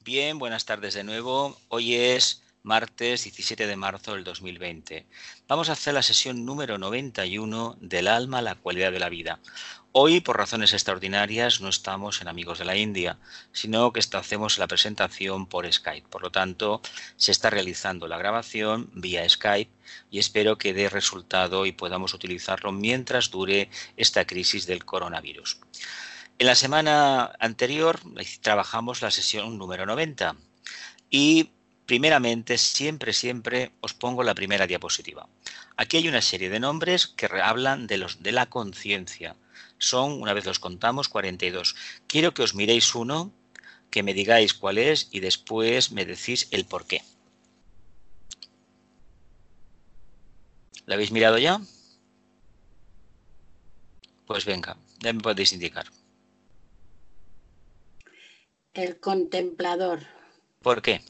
Bien, buenas tardes de nuevo. Hoy es martes 17 de marzo del 2020. Vamos a hacer la sesión número 91 del alma, la cualidad de la vida. Hoy, por razones extraordinarias, no estamos en Amigos de la India, sino que hacemos la presentación por Skype. Por lo tanto, se está realizando la grabación vía Skype y espero que dé resultado y podamos utilizarlo mientras dure esta crisis del coronavirus. En la semana anterior trabajamos la sesión número 90 y primeramente siempre os pongo la primera diapositiva. Aquí hay una serie de nombres que hablan de la conciencia. Son, una vez los contamos, 42. Quiero que os miréis uno, que me digáis cuál es y después me decís el por qué. ¿Lo habéis mirado ya? Pues venga, ya me podéis indicar. El contemplador. ¿Por qué?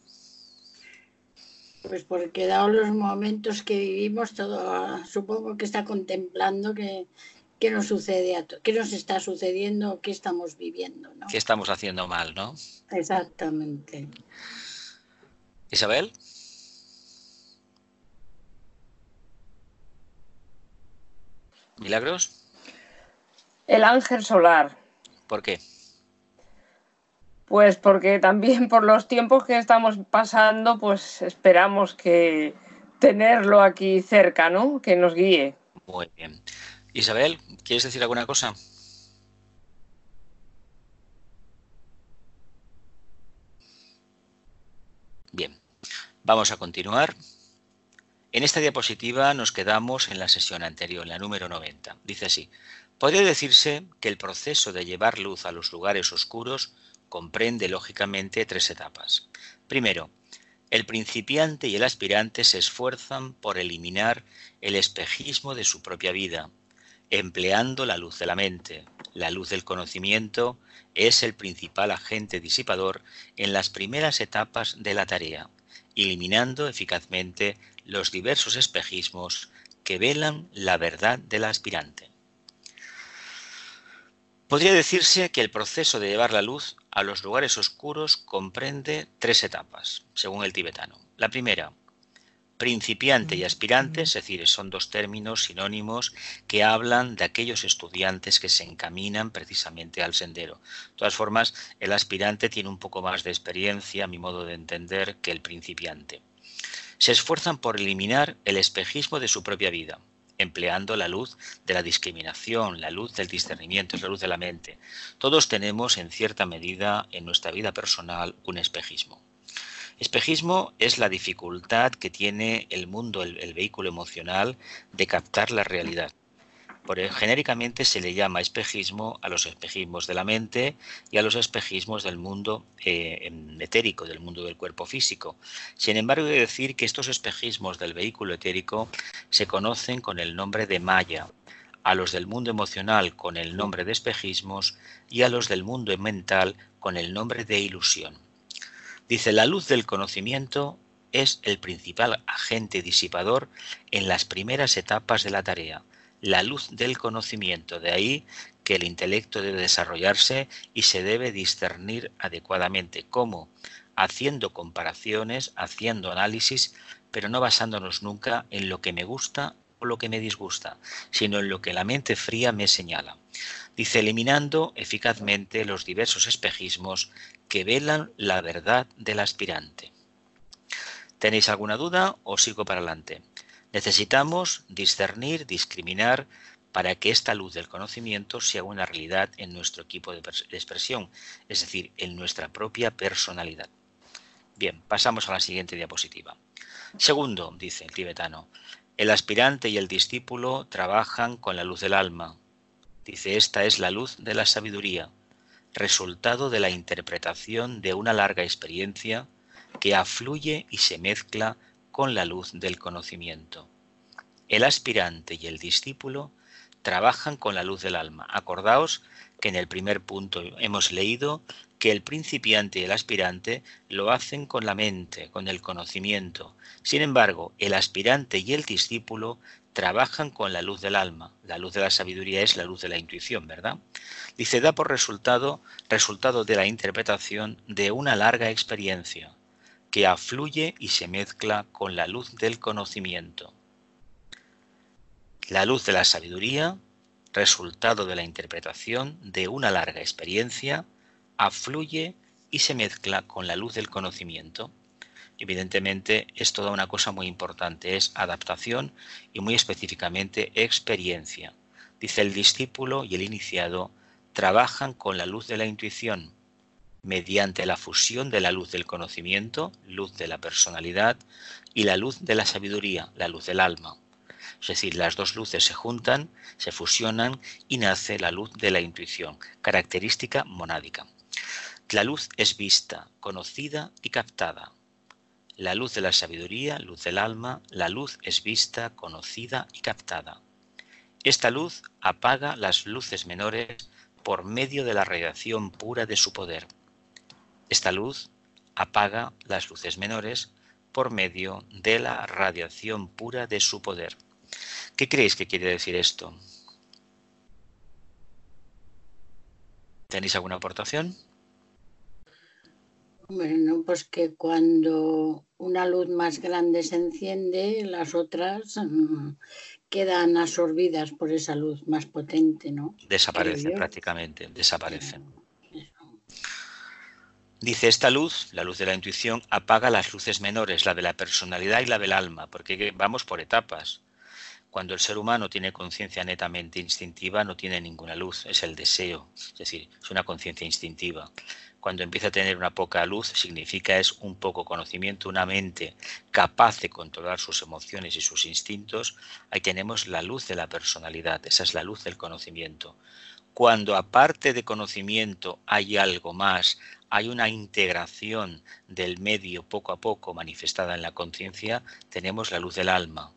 Pues porque dados los momentos que vivimos, todo supongo que está contemplando qué nos sucede, qué nos está sucediendo, qué estamos viviendo, ¿no? ¿Qué estamos haciendo mal, no? Exactamente. Isabel. ¿Milagros? El ángel solar. ¿Por qué? Pues porque también por los tiempos que estamos pasando, pues esperamos que tenerlo aquí cerca, ¿no? Que nos guíe. Muy bien. Isabel, ¿quieres decir alguna cosa? Bien, vamos a continuar. En esta diapositiva nos quedamos en la sesión anterior, en la número 90. Dice así: podría decirse que el proceso de llevar luz a los lugares oscuros comprende lógicamente tres etapas. Primero, el principiante y el aspirante se esfuerzan por eliminar el espejismo de su propia vida, empleando la luz de la mente. La luz del conocimiento es el principal agente disipador en las primeras etapas de la tarea, eliminando eficazmente los diversos espejismos que velan la verdad del aspirante. Podría decirse que el proceso de llevar la luz a los lugares oscuros comprende tres etapas, según el tibetano. La primera, principiante y aspirante, es decir, son dos términos sinónimos que hablan de aquellos estudiantes que se encaminan precisamente al sendero. De todas formas, el aspirante tiene un poco más de experiencia, a mi modo de entender, que el principiante. Se esfuerzan por eliminar el espejismo de su propia vida, empleando la luz de la discriminación, la luz del discernimiento, es la luz de la mente. Todos tenemos, en cierta medida, en nuestra vida personal, un espejismo. Espejismo es la dificultad que tiene el mundo, el vehículo emocional, de captar la realidad. Genéricamente se le llama espejismo a los espejismos de la mente y a los espejismos del mundo etérico, del mundo del cuerpo físico. Sin embargo, he de decir que estos espejismos del vehículo etérico se conocen con el nombre de Maya, a los del mundo emocional con el nombre de espejismos y a los del mundo mental con el nombre de ilusión. Dice, la luz del conocimiento es el principal agente disipador en las primeras etapas de la tarea. La luz del conocimiento, de ahí que el intelecto debe desarrollarse y se debe discernir adecuadamente. ¿Cómo? Haciendo comparaciones, haciendo análisis, pero no basándonos nunca en lo que me gusta o lo que me disgusta, sino en lo que la mente fría me señala. Dice, eliminando eficazmente los diversos espejismos que velan la verdad del aspirante. ¿Tenéis alguna duda o sigo para adelante? Necesitamos discernir, discriminar, para que esta luz del conocimiento sea una realidad en nuestro equipo de expresión, es decir, en nuestra propia personalidad. Bien, pasamos a la siguiente diapositiva. Segundo, dice el tibetano, el aspirante y el discípulo trabajan con la luz del alma. Dice, esta es la luz de la sabiduría, resultado de la interpretación de una larga experiencia que afluye y se mezcla con la luz del conocimiento. El aspirante y el discípulo trabajan con la luz del alma. Acordaos que en el primer punto hemos leído que el principiante y el aspirante lo hacen con la mente, con el conocimiento. Sin embargo, el aspirante y el discípulo trabajan con la luz del alma. La luz de la sabiduría es la luz de la intuición, ¿verdad? Dice, da por resultado de la interpretación de una larga experiencia que afluye y se mezcla con la luz del conocimiento. La luz de la sabiduría, resultado de la interpretación de una larga experiencia, afluye y se mezcla con la luz del conocimiento. Evidentemente es toda una cosa muy importante, es adaptación y muy específicamente experiencia. Dice, el discípulo y el iniciado trabajan con la luz de la intuición mediante la fusión de la luz del conocimiento, luz de la personalidad, y la luz de la sabiduría, la luz del alma. Es decir, las dos luces se juntan, se fusionan y nace la luz de la intuición, característica monádica. La luz es vista, conocida y captada. La luz de la sabiduría, luz del alma, la luz es vista, conocida y captada. Esta luz apaga las luces menores por medio de la radiación pura de su poder. Esta luz apaga las luces menores por medio de la radiación pura de su poder. ¿Qué creéis que quiere decir esto? ¿Tenéis alguna aportación? Bueno, pues que cuando una luz más grande se enciende, las otras quedan absorbidas por esa luz más potente, ¿no? Desaparecen prácticamente, desaparecen. Dice, esta luz, la luz de la intuición, apaga las luces menores, la de la personalidad y la del alma, porque vamos por etapas. Cuando el ser humano tiene conciencia netamente instintiva, no tiene ninguna luz, es el deseo, es decir, es una conciencia instintiva. Cuando empieza a tener una poca luz, significa es un poco conocimiento, una mente capaz de controlar sus emociones y sus instintos. Ahí tenemos la luz de la personalidad, esa es la luz del conocimiento. Cuando aparte de conocimiento hay algo más, hay una integración del medio poco a poco manifestada en la conciencia, tenemos la luz del alma,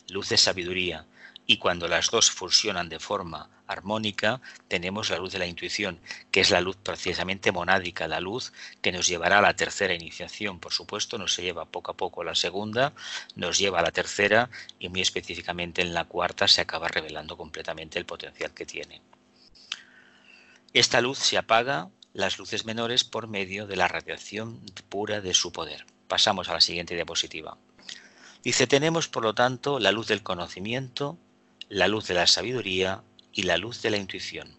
luz de sabiduría. Y cuando las dos fusionan de forma armónica, tenemos la luz de la intuición, que es la luz precisamente monádica, la luz que nos llevará a la tercera iniciación. Por supuesto, nos lleva poco a poco a la segunda, nos lleva a la tercera y muy específicamente en la cuarta se acaba revelando completamente el potencial que tiene. Esta luz se apaga, las luces menores, por medio de la radiación pura de su poder. Pasamos a la siguiente diapositiva. Dice, tenemos por lo tanto la luz del conocimiento, la luz de la sabiduría y la luz de la intuición,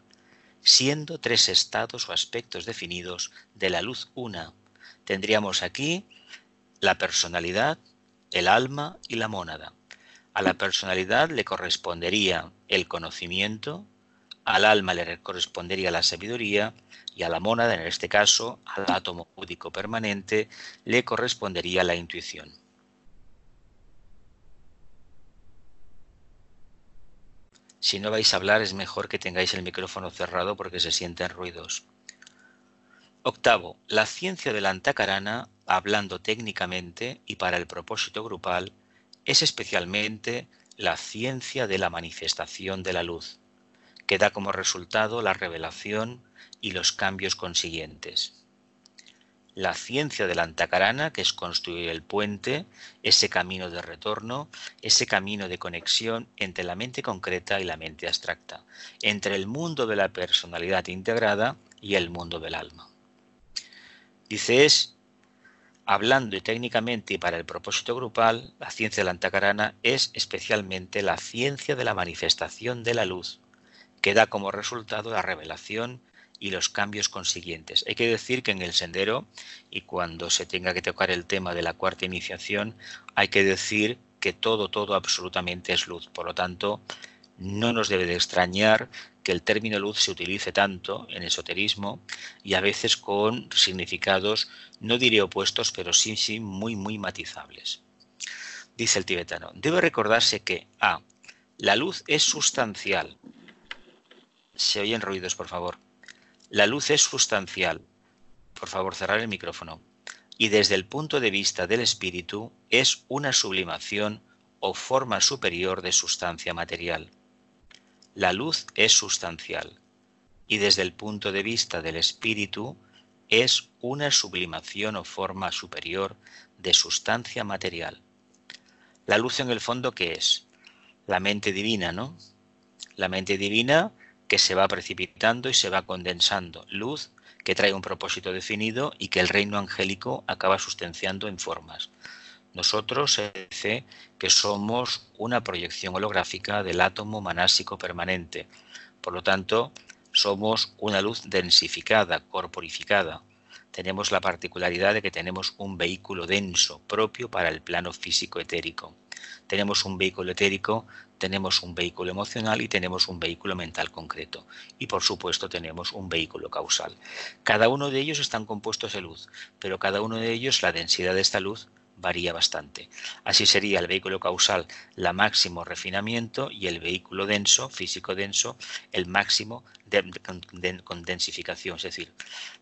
siendo tres estados o aspectos definidos de la luz una. Tendríamos aquí la personalidad, el alma y la mónada. A la personalidad le correspondería el conocimiento, al alma le correspondería la sabiduría y a la mónada, en este caso, al átomo údico permanente, le correspondería la intuición. Si no vais a hablar, es mejor que tengáis el micrófono cerrado porque se sienten ruidos. Octavo, la ciencia de la Antakarana, hablando técnicamente y para el propósito grupal, es especialmente la ciencia de la manifestación de la luz, que da como resultado la revelación y los cambios consiguientes. La ciencia de la Antakarana, que es construir el puente, ese camino de retorno, ese camino de conexión entre la mente concreta y la mente abstracta, entre el mundo de la personalidad integrada y el mundo del alma. Dice, es, hablando y técnicamente y para el propósito grupal, la ciencia de la Antakarana es especialmente la ciencia de la manifestación de la luz, que da como resultado la revelación y los cambios consiguientes. Hay que decir que en el sendero, y cuando se tenga que tocar el tema de la cuarta iniciación, hay que decir que todo absolutamente es luz. Por lo tanto, no nos debe de extrañar que el término luz se utilice tanto en esoterismo y a veces con significados, no diré opuestos, pero sí muy matizables. Dice el tibetano, debe recordarse que A. La luz es sustancial. Se oyen ruidos, por favor. La luz es sustancial. Por favor, cerrar el micrófono. Y desde el punto de vista del espíritu es una sublimación o forma superior de sustancia material. La luz es sustancial. Y desde el punto de vista del espíritu es una sublimación o forma superior de sustancia material. La luz en el fondo, ¿qué es? La mente divina, ¿no? La mente divina que se va precipitando y se va condensando. Luz que trae un propósito definido y que el reino angélico acaba sustanciando en formas. Nosotros se dice que somos una proyección holográfica del átomo manásico permanente. Por lo tanto, somos una luz densificada, corporificada. Tenemos la particularidad de que tenemos un vehículo denso propio para el plano físico etérico. Tenemos un vehículo etérico, tenemos un vehículo emocional y tenemos un vehículo mental concreto. Y por supuesto tenemos un vehículo causal. Cada uno de ellos están compuestos de luz, pero cada uno de ellos, la densidad de esta luz, varía bastante. Así sería el vehículo causal la máximo refinamiento y el vehículo denso, físico denso, el máximo condensificación, es decir,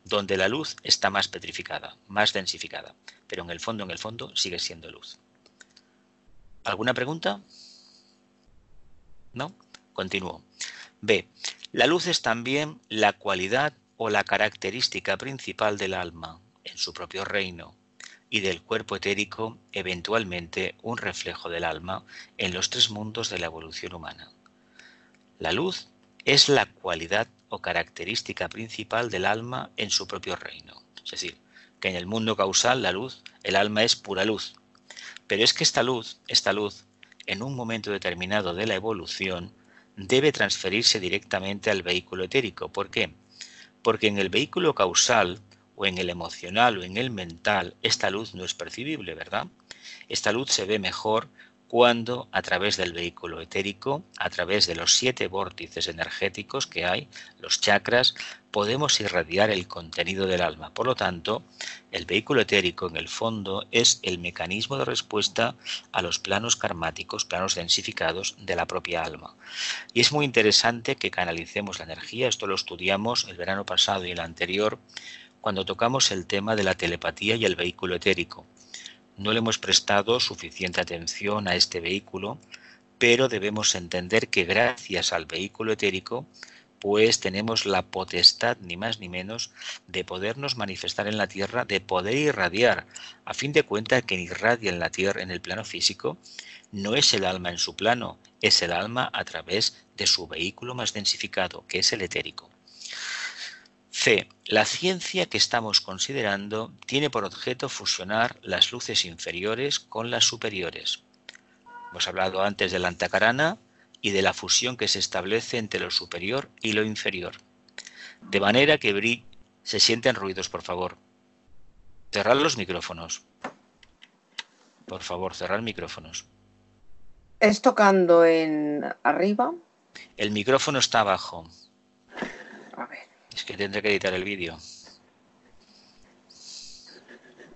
donde la luz está más petrificada, más densificada, pero en el fondo sigue siendo luz. ¿Alguna pregunta? ¿No? Continúo. B. La luz es también la cualidad o la característica principal del alma en su propio reino y del cuerpo etérico, eventualmente un reflejo del alma en los tres mundos de la evolución humana. La luz es la cualidad o característica principal del alma en su propio reino. Es decir, que en el mundo causal la luz, el alma es pura luz. Pero es que esta luz, en un momento determinado de la evolución, debe transferirse directamente al vehículo etérico. ¿Por qué? Porque en el vehículo causal, o en el emocional o en el mental, esta luz no es percibible, ¿verdad? Esta luz se ve mejor cuando a través del vehículo etérico, a través de los 7 vórtices energéticos que hay, los chakras, podemos irradiar el contenido del alma. Por lo tanto, el vehículo etérico en el fondo es el mecanismo de respuesta a los planos karmáticos, planos densificados de la propia alma. Y es muy interesante que canalicemos la energía, esto lo estudiamos el verano pasado y el anterior, cuando tocamos el tema de la telepatía y el vehículo etérico. No le hemos prestado suficiente atención a este vehículo, pero debemos entender que gracias al vehículo etérico, pues tenemos la potestad, ni más ni menos, de podernos manifestar en la Tierra, de poder irradiar. A fin de cuentas, quien irradia en la Tierra, en el plano físico, no es el alma en su plano, es el alma a través de su vehículo más densificado, que es el etérico. C. La ciencia que estamos considerando tiene por objeto fusionar las luces inferiores con las superiores. Hemos hablado antes de la antakarana y de la fusión que se establece entre lo superior y lo inferior. De manera que se sienten ruidos, por favor. Cerrad los micrófonos. Por favor, cerrad micrófonos. ¿Es tocando en arriba? El micrófono está abajo. A ver. Es que tendré que editar el vídeo.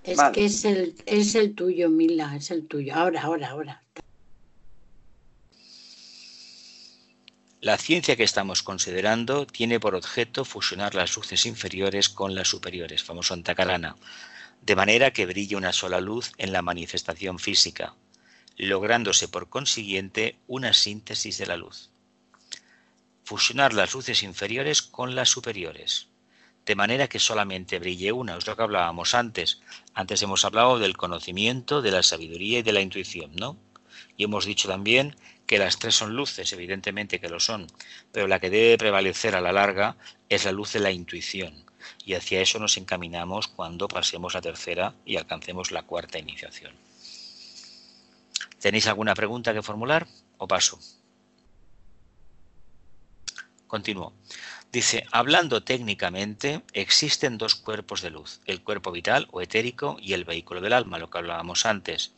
Es Vale. que es el tuyo, Mila, es el tuyo. Ahora. La ciencia que estamos considerando tiene por objeto fusionar las luces inferiores con las superiores, famoso antakarana, de manera que brille una sola luz en la manifestación física, lográndose por consiguiente una síntesis de la luz. Fusionar las luces inferiores con las superiores, de manera que solamente brille una, es lo que hablábamos antes. Antes hemos hablado del conocimiento, de la sabiduría y de la intuición, ¿no? Y hemos dicho también que las tres son luces, evidentemente que lo son, pero la que debe prevalecer a la larga es la luz de la intuición. Y hacia eso nos encaminamos cuando pasemos la tercera y alcancemos la cuarta iniciación. ¿Tenéis alguna pregunta que formular o paso? Continúo. Dice, hablando técnicamente, existen dos cuerpos de luz, el cuerpo vital o etérico y el vehículo del alma, lo que hablábamos antes.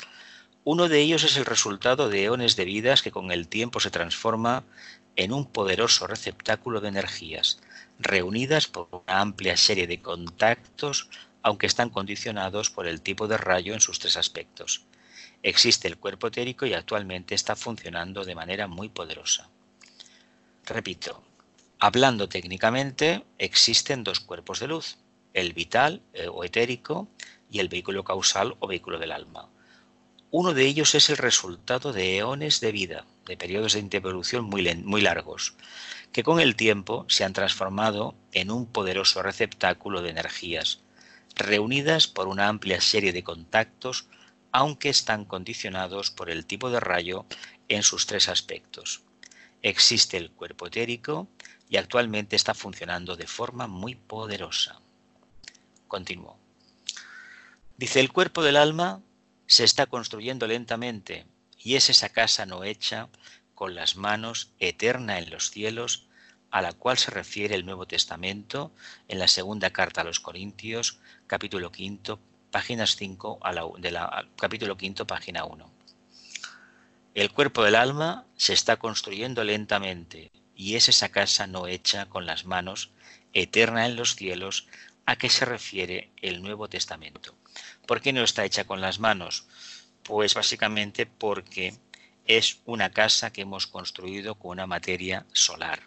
Uno de ellos es el resultado de eones de vidas que con el tiempo se transforma en un poderoso receptáculo de energías, reunidas por una amplia serie de contactos, aunque están condicionados por el tipo de rayo en sus tres aspectos. Existe el cuerpo etérico y actualmente está funcionando de manera muy poderosa. Repito, hablando técnicamente, existen dos cuerpos de luz, el vital o etérico y el vehículo causal o vehículo del alma. Uno de ellos es el resultado de eones de vida, de periodos de intervolución muy largos, que con el tiempo se han transformado en un poderoso receptáculo de energías, reunidas por una amplia serie de contactos, aunque están condicionados por el tipo de rayo en sus tres aspectos. Existe el cuerpo etérico y actualmente está funcionando de forma muy poderosa. Continúo. Dice, el cuerpo del alma se está construyendo lentamente y es esa casa no hecha con las manos, eterna en los cielos, a la cual se refiere el Nuevo Testamento en la segunda carta a los Corintios, capítulo 5, páginas 5 capítulo 5, página 1. El cuerpo del alma se está construyendo lentamente y es esa casa no hecha con las manos, eterna en los cielos, a que se refiere el Nuevo Testamento. ¿Por qué no está hecha con las manos? Pues básicamente porque es una casa que hemos construido con una materia solar.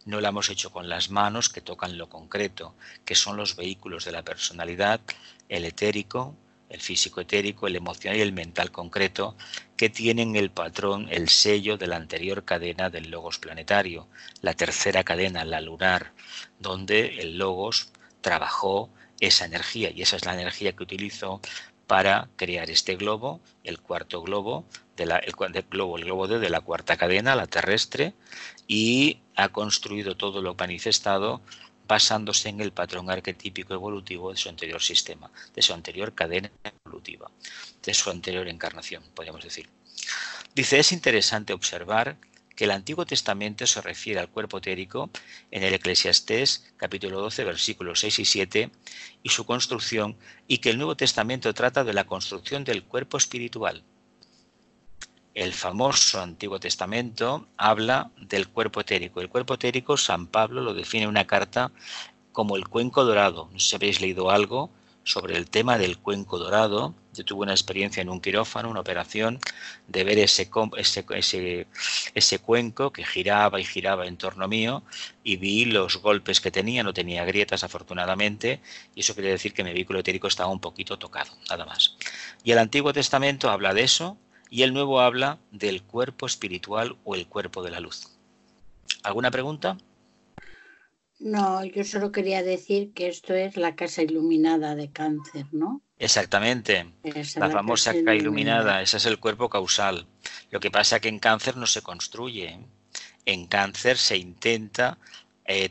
No la hemos hecho con las manos que tocan lo concreto, que son los vehículos de la personalidad, el etérico, el físico etérico, el emocional y el mental concreto, que tienen el patrón, el sello de la anterior cadena del logos planetario, la tercera cadena, la lunar, donde el logos trabajó esa energía, y esa es la energía que utilizó para crear este globo, el cuarto globo, el globo de la cuarta cadena, la terrestre, y ha construido todo lo manifestado basándose en el patrón arquetípico evolutivo de su anterior sistema, de su anterior cadena evolutiva, de su anterior encarnación, podríamos decir. Dice, es interesante observar que el Antiguo Testamento se refiere al cuerpo etérico en el Eclesiastés, capítulo 12, versículos 6 y 7, y su construcción, y que el Nuevo Testamento trata de la construcción del cuerpo espiritual. El famoso Antiguo Testamento habla del cuerpo etérico. El cuerpo etérico, San Pablo lo define en una carta como el cuenco dorado. No sé si habéis leído algo sobre el tema del cuenco dorado. Yo tuve una experiencia en un quirófano, una operación, de ver ese cuenco que giraba y giraba en torno mío, y vi los golpes que tenía. No tenía grietas, afortunadamente, y eso quiere decir que mi vehículo etérico estaba un poquito tocado, nada más. Y el Antiguo Testamento habla de eso, y el Nuevo habla del cuerpo espiritual o el cuerpo de la luz. ¿Alguna pregunta? No, yo solo quería decir que esto es la casa iluminada de Cáncer, ¿no? Exactamente, la famosa casa iluminada, ese es el cuerpo causal. Lo que pasa es que en Cáncer no se construye. En Cáncer se intenta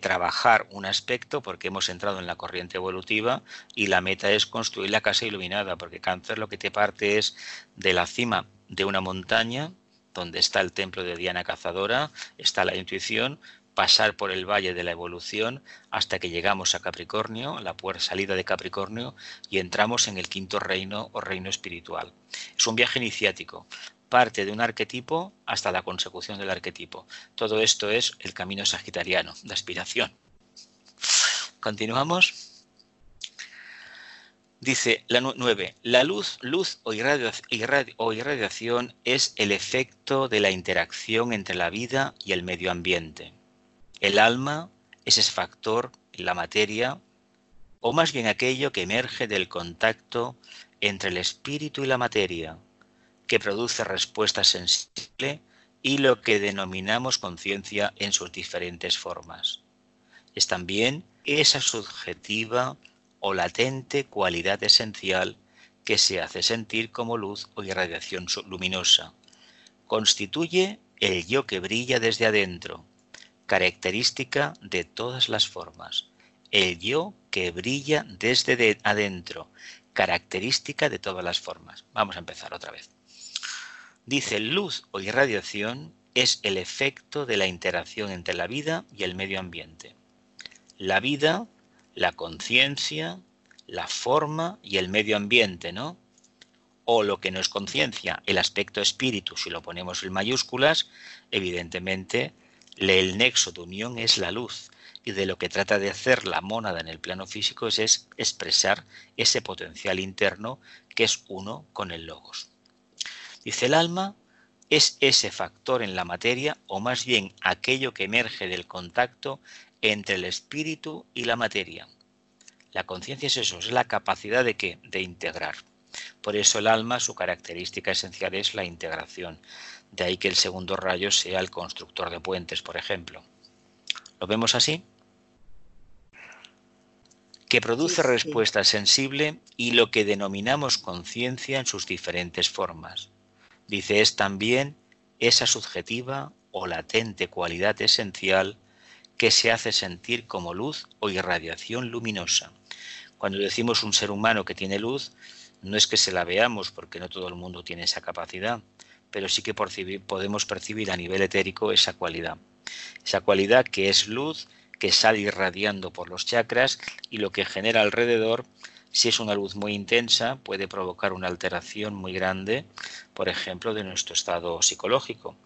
trabajar un aspecto, porque hemos entrado en la corriente evolutiva, y la meta es construir la casa iluminada, porque Cáncer lo que te parte es de la cima de una montaña, donde está el templo de Diana Cazadora, está la intuición, pasar por el valle de la evolución hasta que llegamos a Capricornio, la salida de Capricornio, y entramos en el quinto reino o reino espiritual. Es un viaje iniciático, parte de un arquetipo hasta la consecución del arquetipo. Todo esto es el camino sagitariano, de aspiración. Continuamos. Dice la 9. La luz o irradiación es el efecto de la interacción entre la vida y el medio ambiente. El alma es ese factor en la materia, o más bien aquello que emerge del contacto entre el espíritu y la materia, que produce respuesta sensible y lo que denominamos conciencia en sus diferentes formas. Es también esa subjetiva o latente cualidad esencial que se hace sentir como luz o irradiación luminosa. Constituye el yo que brilla desde adentro, característica de todas las formas. El yo que brilla desde adentro, característica de todas las formas. Vamos a empezar otra vez. Dice, luz o irradiación es el efecto de la interacción entre la vida y el medio ambiente. La vida, la conciencia, la forma y el medio ambiente, ¿no? O lo que no es conciencia, el aspecto espíritu, si lo ponemos en mayúsculas, evidentemente el nexo de unión es la luz, y de lo que trata de hacer la mónada en el plano físico es expresar ese potencial interno que es uno con el logos. Dice, el alma es ese factor en la materia, o más bien aquello que emerge del contacto entre el espíritu y la materia. La conciencia es eso, es la capacidad de ¿qué? De integrar. Por eso el alma, su característica esencial es la integración. De ahí que el segundo rayo sea el constructor de puentes, por ejemplo. ¿Lo vemos así? que produce sí. respuesta sensible y lo que denominamos conciencia en sus diferentes formas. Dice, es también esa subjetiva o latente cualidad esencial que se hace sentir como luz o irradiación luminosa. Cuando decimos un ser humano que tiene luz, no es que se la veamos, porque no todo el mundo tiene esa capacidad, pero sí que podemos percibir a nivel etérico esa cualidad. Esa cualidad que es luz, que sale irradiando por los chakras y lo que genera alrededor, si es una luz muy intensa, puede provocar una alteración muy grande, por ejemplo, de nuestro estado psicológico.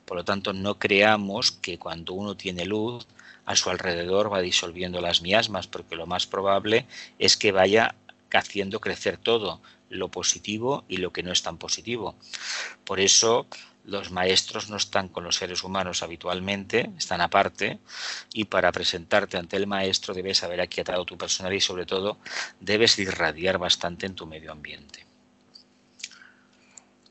Por lo tanto, no creamos que cuando uno tiene luz, a su alrededor va disolviendo las miasmas, porque lo más probable es que vaya haciendo crecer todo, lo positivo y lo que no es tan positivo. Por eso los maestros no están con los seres humanos habitualmente, están aparte, y para presentarte ante el maestro debes haber aquietado tu personalidad y sobre todo debes irradiar bastante en tu medio ambiente.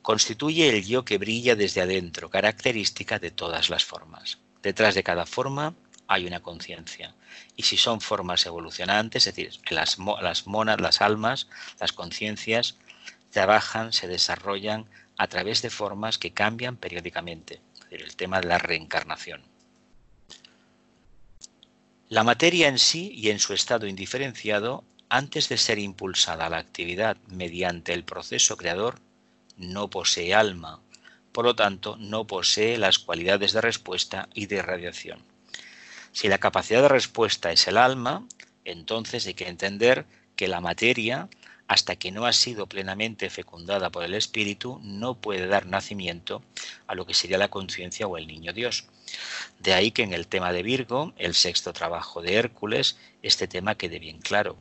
Constituye el yo que brilla desde adentro, característica de todas las formas. Detrás de cada forma hay una conciencia. Y si son formas evolucionantes, es decir, las almas, las conciencias, trabajan, se desarrollan a través de formas que cambian periódicamente. Es decir, el tema de la reencarnación. La materia en sí y en su estado indiferenciado, antes de ser impulsada a la actividad mediante el proceso creador, no posee alma, por lo tanto no posee las cualidades de respuesta y de irradiación. Si la capacidad de respuesta es el alma, entonces hay que entender que la materia, hasta que no ha sido plenamente fecundada por el espíritu, no puede dar nacimiento a lo que sería la conciencia o el niño Dios. De ahí que en el tema de Virgo, el sexto trabajo de Hércules, este tema quede bien claro.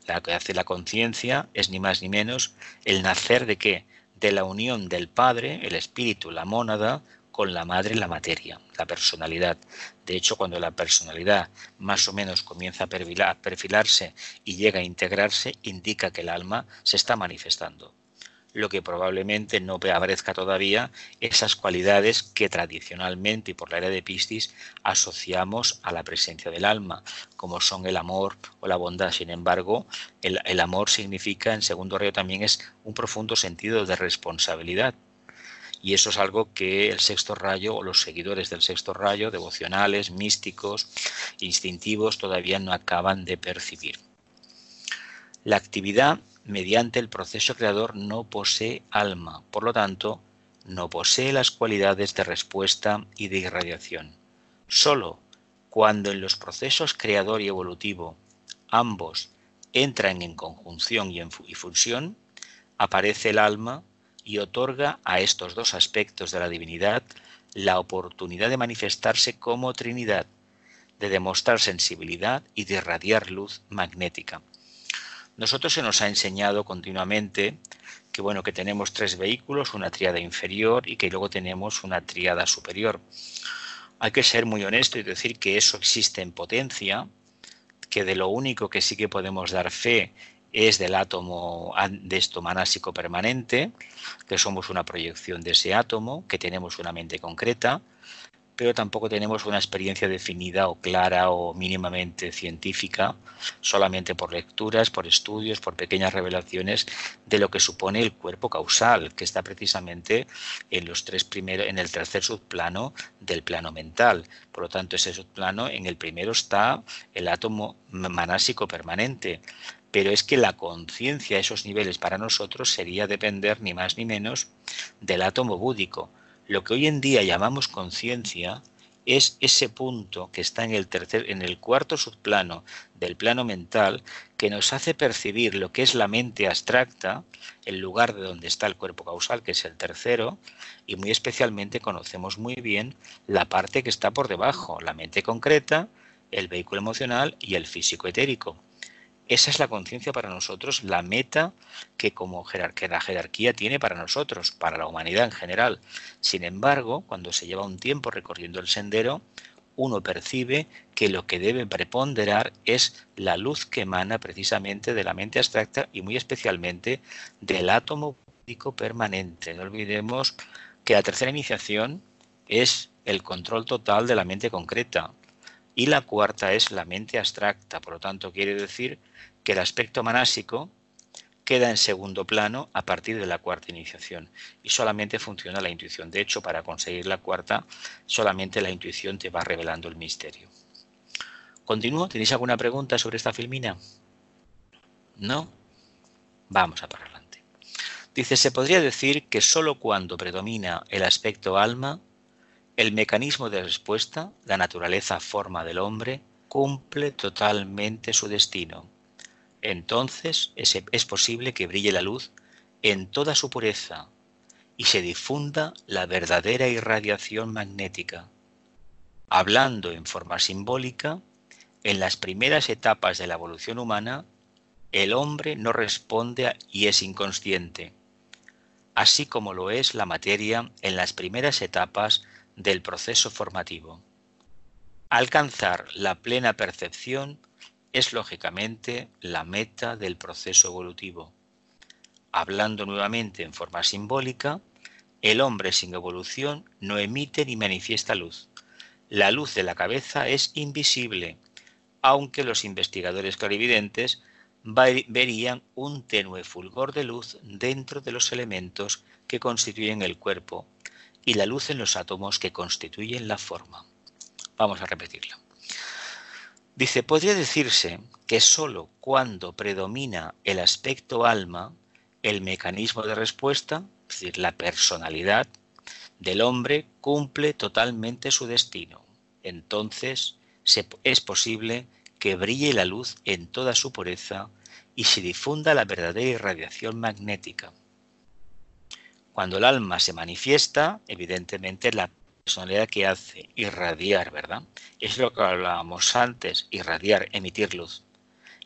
La que hace la conciencia es ni más ni menos el nacer de ¿qué? De la unión del Padre, el espíritu, la mónada, con la madre, la materia, la personalidad. De hecho, cuando la personalidad más o menos comienza a perfilarse y llega a integrarse, indica que el alma se está manifestando. Lo que probablemente no aparezca todavía esas cualidades que tradicionalmente y por la era de Piscis asociamos a la presencia del alma, como son el amor o la bondad. Sin embargo, el amor significa, en segundo rayo también es un profundo sentido de responsabilidad. Y eso es algo que el sexto rayo o los seguidores del sexto rayo, devocionales, místicos, instintivos, todavía no acaban de percibir. La actividad mediante el proceso creador no posee alma, por lo tanto, no posee las cualidades de respuesta y de irradiación. Solo cuando en los procesos creador y evolutivo ambos entran en conjunción y fusión, aparece el alma y otorga a estos dos aspectos de la divinidad la oportunidad de manifestarse como Trinidad, de demostrar sensibilidad y de irradiar luz magnética. Nosotros se nos ha enseñado continuamente que, bueno, que tenemos tres vehículos, una tríada inferior y que luego tenemos una tríada superior. Hay que ser muy honesto y decir que eso existe en potencia, que de lo único que sí que podemos dar fe es del átomo de esto manásico permanente, que somos una proyección de ese átomo, que tenemos una mente concreta, pero tampoco tenemos una experiencia definida o clara o mínimamente científica, solamente por lecturas, por estudios, por pequeñas revelaciones de lo que supone el cuerpo causal, que está precisamente en el tercer subplano del plano mental. Por lo tanto, ese subplano, en el primero está el átomo manásico permanente. Pero es que la conciencia a esos niveles para nosotros sería depender ni más ni menos del átomo búdico. Lo que hoy en día llamamos conciencia es ese punto que está en el cuarto subplano del plano mental, que nos hace percibir lo que es la mente abstracta, el lugar de donde está el cuerpo causal, que es el tercero, y muy especialmente conocemos muy bien la parte que está por debajo, la mente concreta, el vehículo emocional y el físico etérico. Esa es la conciencia para nosotros, la meta que la jerarquía tiene para nosotros, para la humanidad en general. Sin embargo, cuando se lleva un tiempo recorriendo el sendero, uno percibe que lo que debe preponderar es la luz que emana precisamente de la mente abstracta y muy especialmente del átomo búdico permanente. No olvidemos que la tercera iniciación es el control total de la mente concreta. y la cuarta es la mente abstracta. Por lo tanto, quiere decir que el aspecto manásico queda en segundo plano a partir de la cuarta iniciación y solamente funciona la intuición. De hecho, para conseguir la cuarta, solamente la intuición te va revelando el misterio. ¿Continúo? ¿Tenéis alguna pregunta sobre esta filmina? ¿No? Vamos a para adelante. Dice, se podría decir que solo cuando predomina el aspecto alma, el mecanismo de respuesta, la naturaleza forma del hombre, cumple totalmente su destino. Entonces es posible que brille la luz en toda su pureza y se difunda la verdadera irradiación magnética. Hablando en forma simbólica, en las primeras etapas de la evolución humana, el hombre no responde y es inconsciente, así como lo es la materia en las primeras etapas del proceso formativo. Alcanzar la plena percepción es lógicamente la meta del proceso evolutivo. Hablando nuevamente en forma simbólica, el hombre sin evolución no emite ni manifiesta luz. La luz de la cabeza es invisible, aunque los investigadores clarividentes verían un tenue fulgor de luz dentro de los elementos que constituyen el cuerpo y la luz en los átomos que constituyen la forma. Vamos a repetirlo. Dice, podría decirse que sólo cuando predomina el aspecto alma, el mecanismo de respuesta, es decir, la personalidad del hombre, cumple totalmente su destino. Entonces es posible que brille la luz en toda su pureza y se difunda la verdadera irradiación magnética. Cuando el alma se manifiesta, evidentemente la personalidad que hace irradiar, ¿verdad? Es lo que hablábamos antes, irradiar, emitir luz.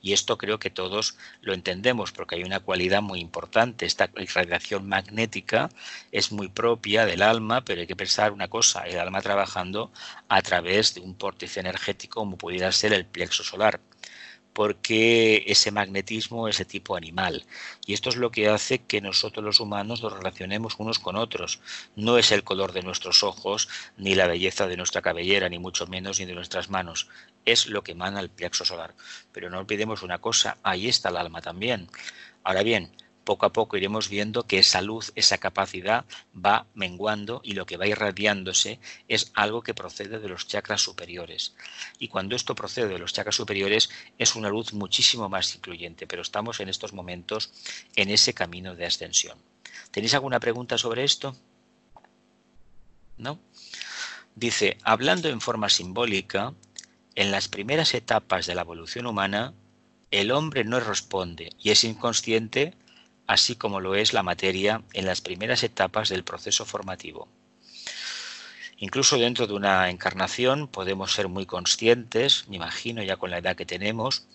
Y esto creo que todos lo entendemos porque hay una cualidad muy importante. Esta irradiación magnética es muy propia del alma, pero hay que pensar una cosa, el alma trabajando a través de un vórtice energético como pudiera ser el plexo solar, porque ese magnetismo es de tipo animal y esto es lo que hace que nosotros los humanos nos relacionemos unos con otros. No es el color de nuestros ojos, ni la belleza de nuestra cabellera, ni mucho menos ni de nuestras manos, es lo que emana el plexo solar. Pero no olvidemos una cosa, ahí está el alma también. Ahora bien, poco a poco iremos viendo que esa luz, esa capacidad va menguando y lo que va irradiándose es algo que procede de los chakras superiores. Y cuando esto procede de los chakras superiores es una luz muchísimo más incluyente, pero estamos en estos momentos en ese camino de ascensión. ¿Tenéis alguna pregunta sobre esto? ¿No? Dice, hablando en forma simbólica, en las primeras etapas de la evolución humana, el hombre no responde y es inconsciente, así como lo es la materia en las primeras etapas del proceso formativo. Incluso dentro de una encarnación podemos ser muy conscientes, me imagino ya con la edad que tenemos,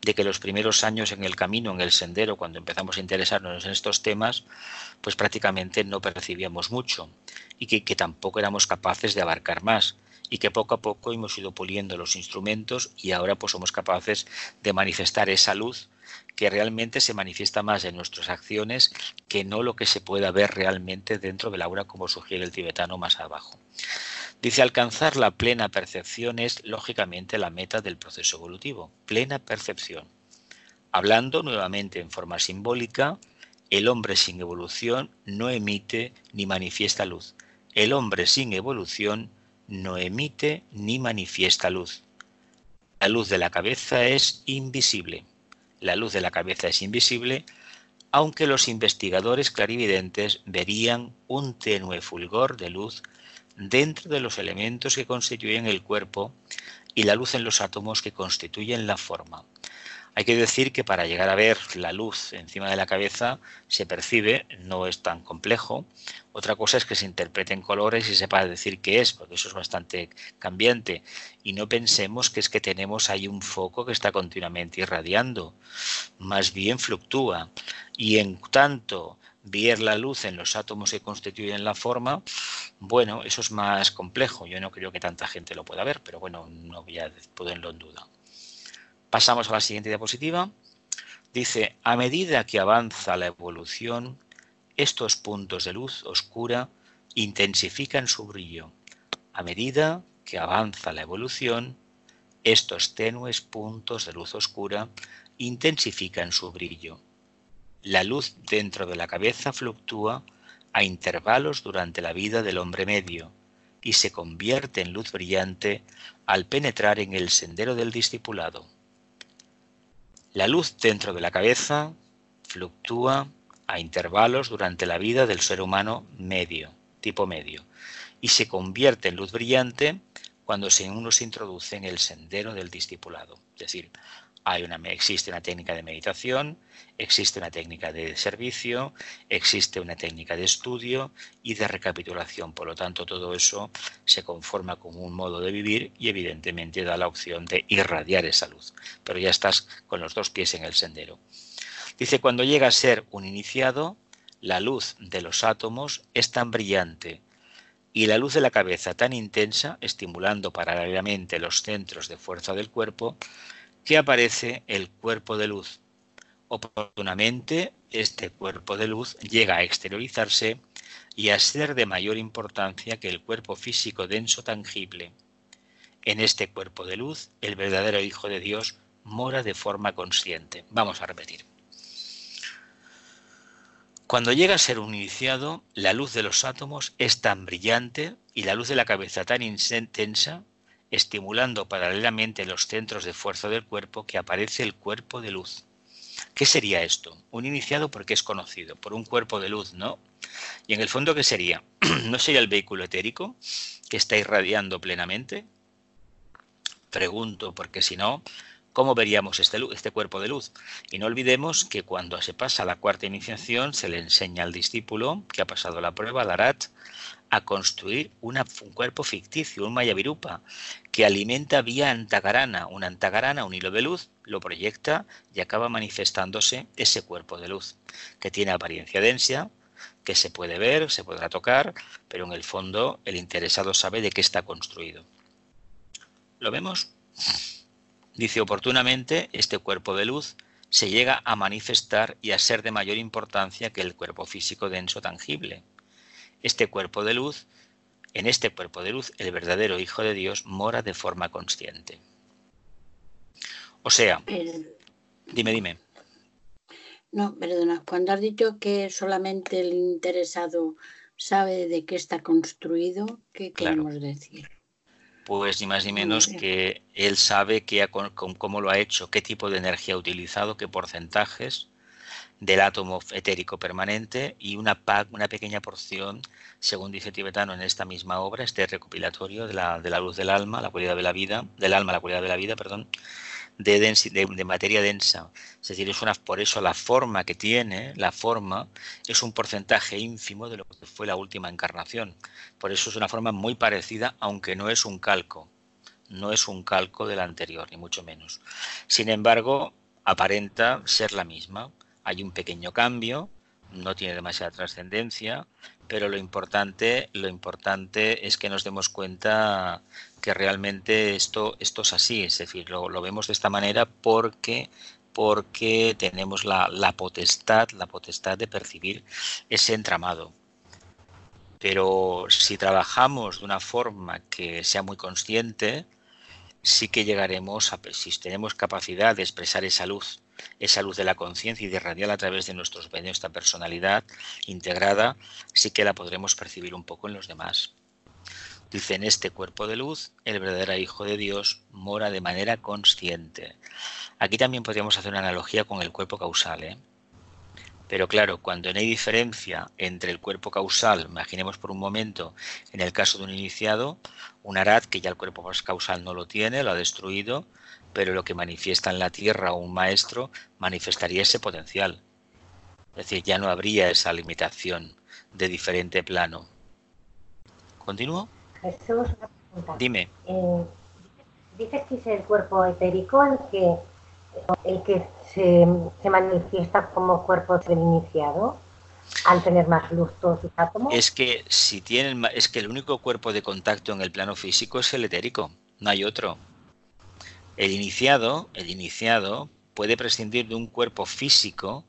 de que los primeros años en el camino, en el sendero, cuando empezamos a interesarnos en estos temas, pues prácticamente no percibíamos mucho y que tampoco éramos capaces de abarcar más y que poco a poco hemos ido puliendo los instrumentos y ahora pues somos capaces de manifestar esa luz que realmente se manifiesta más en nuestras acciones que no lo que se pueda ver realmente dentro del aura, como sugiere el tibetano más abajo. Dice, alcanzar la plena percepción es lógicamente la meta del proceso evolutivo, plena percepción. Hablando nuevamente en forma simbólica, el hombre sin evolución no emite ni manifiesta luz. El hombre sin evolución no emite ni manifiesta luz. La luz de la cabeza es invisible. La luz de la cabeza es invisible, aunque los investigadores clarividentes verían un tenue fulgor de luz dentro de los elementos que constituyen el cuerpo y la luz en los átomos que constituyen la forma. Hay que decir que para llegar a ver la luz encima de la cabeza se percibe, no es tan complejo. Otra cosa es que se interpreten colores y sepa decir qué es, porque eso es bastante cambiante. Y no pensemos que es que tenemos ahí un foco que está continuamente irradiando. Más bien fluctúa. Y en tanto ver la luz en los átomos que constituyen la forma, bueno, eso es más complejo. Yo no creo que tanta gente lo pueda ver, pero bueno, no voy a ponerlo en duda. Pasamos a la siguiente diapositiva. Dice, a medida que avanza la evolución, estos puntos de luz oscura intensifican su brillo. A medida que avanza la evolución, Estos tenues puntos de luz oscura intensifican su brillo. La luz dentro de la cabeza fluctúa a intervalos durante la vida del hombre medio y se convierte en luz brillante al penetrar en el sendero del discipulado. La luz dentro de la cabeza fluctúa a intervalos durante la vida del ser humano medio, tipo medio, y se convierte en luz brillante cuando uno se introduce en el sendero del discipulado. Es decir, existe una técnica de meditación, existe una técnica de servicio, existe una técnica de estudio y de recapitulación. Por lo tanto, todo eso se conforma con un modo de vivir y evidentemente da la opción de irradiar esa luz. Pero ya estás con los dos pies en el sendero. Dice, cuando llega a ser un iniciado, la luz de los átomos es tan brillante y la luz de la cabeza tan intensa, estimulando paralelamente los centros de fuerza del cuerpo, que aparece el cuerpo de luz. Oportunamente, este cuerpo de luz llega a exteriorizarse y a ser de mayor importancia que el cuerpo físico denso tangible. En este cuerpo de luz, el verdadero Hijo de Dios mora de forma consciente. Vamos a repetir. Cuando llega a ser un iniciado, la luz de los átomos es tan brillante y la luz de la cabeza tan intensa, estimulando paralelamente los centros de fuerza del cuerpo, que aparece el cuerpo de luz. ¿Qué sería esto? Un iniciado porque es conocido, por un cuerpo de luz, ¿no? Y en el fondo, ¿qué sería? ¿No sería el vehículo etérico que está irradiando plenamente? Pregunto, porque si no, ¿cómo veríamos este cuerpo de luz? Y no olvidemos que cuando se pasa a la cuarta iniciación, se le enseña al discípulo que ha pasado la prueba, al Arat, a construir un cuerpo ficticio, un Mayavirupa, que alimenta vía antagarana. Una antagarana, un hilo de luz, lo proyecta y acaba manifestándose ese cuerpo de luz, que tiene apariencia densa, que se puede ver, se podrá tocar, pero en el fondo el interesado sabe de qué está construido. ¿Lo vemos? Dice, oportunamente, este cuerpo de luz se llega a manifestar y a ser de mayor importancia que el cuerpo físico denso tangible. En este cuerpo de luz, el verdadero Hijo de Dios mora de forma consciente. O sea, dime. No, perdona, cuando has dicho que solamente el interesado sabe de qué está construido, ¿qué queremos decir? Pues ni más ni menos que él sabe cómo lo ha hecho, qué tipo de energía ha utilizado, qué porcentajes del átomo etérico permanente y una pequeña porción, según dice Tibetano en esta misma obra, este recopilatorio de la luz del alma, la cualidad de la vida, de materia densa. Es decir, por eso la forma que tiene, es un porcentaje ínfimo de lo que fue la última encarnación. Por eso es una forma muy parecida, aunque no es un calco. No es un calco de la anterior, ni mucho menos. Sin embargo, aparenta ser la misma. Hay un pequeño cambio, no tiene demasiada trascendencia, pero lo importante es que nos demos cuenta que realmente esto es así, es decir, lo vemos de esta manera porque tenemos la potestad de percibir ese entramado. Pero si trabajamos de una forma que sea muy consciente, sí que llegaremos si tenemos capacidad de expresar esa luz de la conciencia y de irradiarla a través de nuestra personalidad integrada, sí que la podremos percibir un poco en los demás. Dice, en este cuerpo de luz, el verdadero Hijo de Dios mora de manera consciente. Aquí también podríamos hacer una analogía con el cuerpo causal, Pero claro, cuando no hay diferencia entre el cuerpo causal, imaginemos por un momento, en el caso de un iniciado, un Arat que ya el cuerpo causal no lo tiene, lo ha destruido, pero lo que manifiesta en la tierra o un maestro manifestaría ese potencial. Es decir, ya no habría esa limitación de diferente plano. ¿Continúo? Jesús, una pregunta. Dime. Dices que es el cuerpo etérico el que se manifiesta como cuerpo del iniciado al tener más luz todos sus átomos. Es que el único cuerpo de contacto en el plano físico es el etérico, no hay otro. El iniciado puede prescindir de un cuerpo físico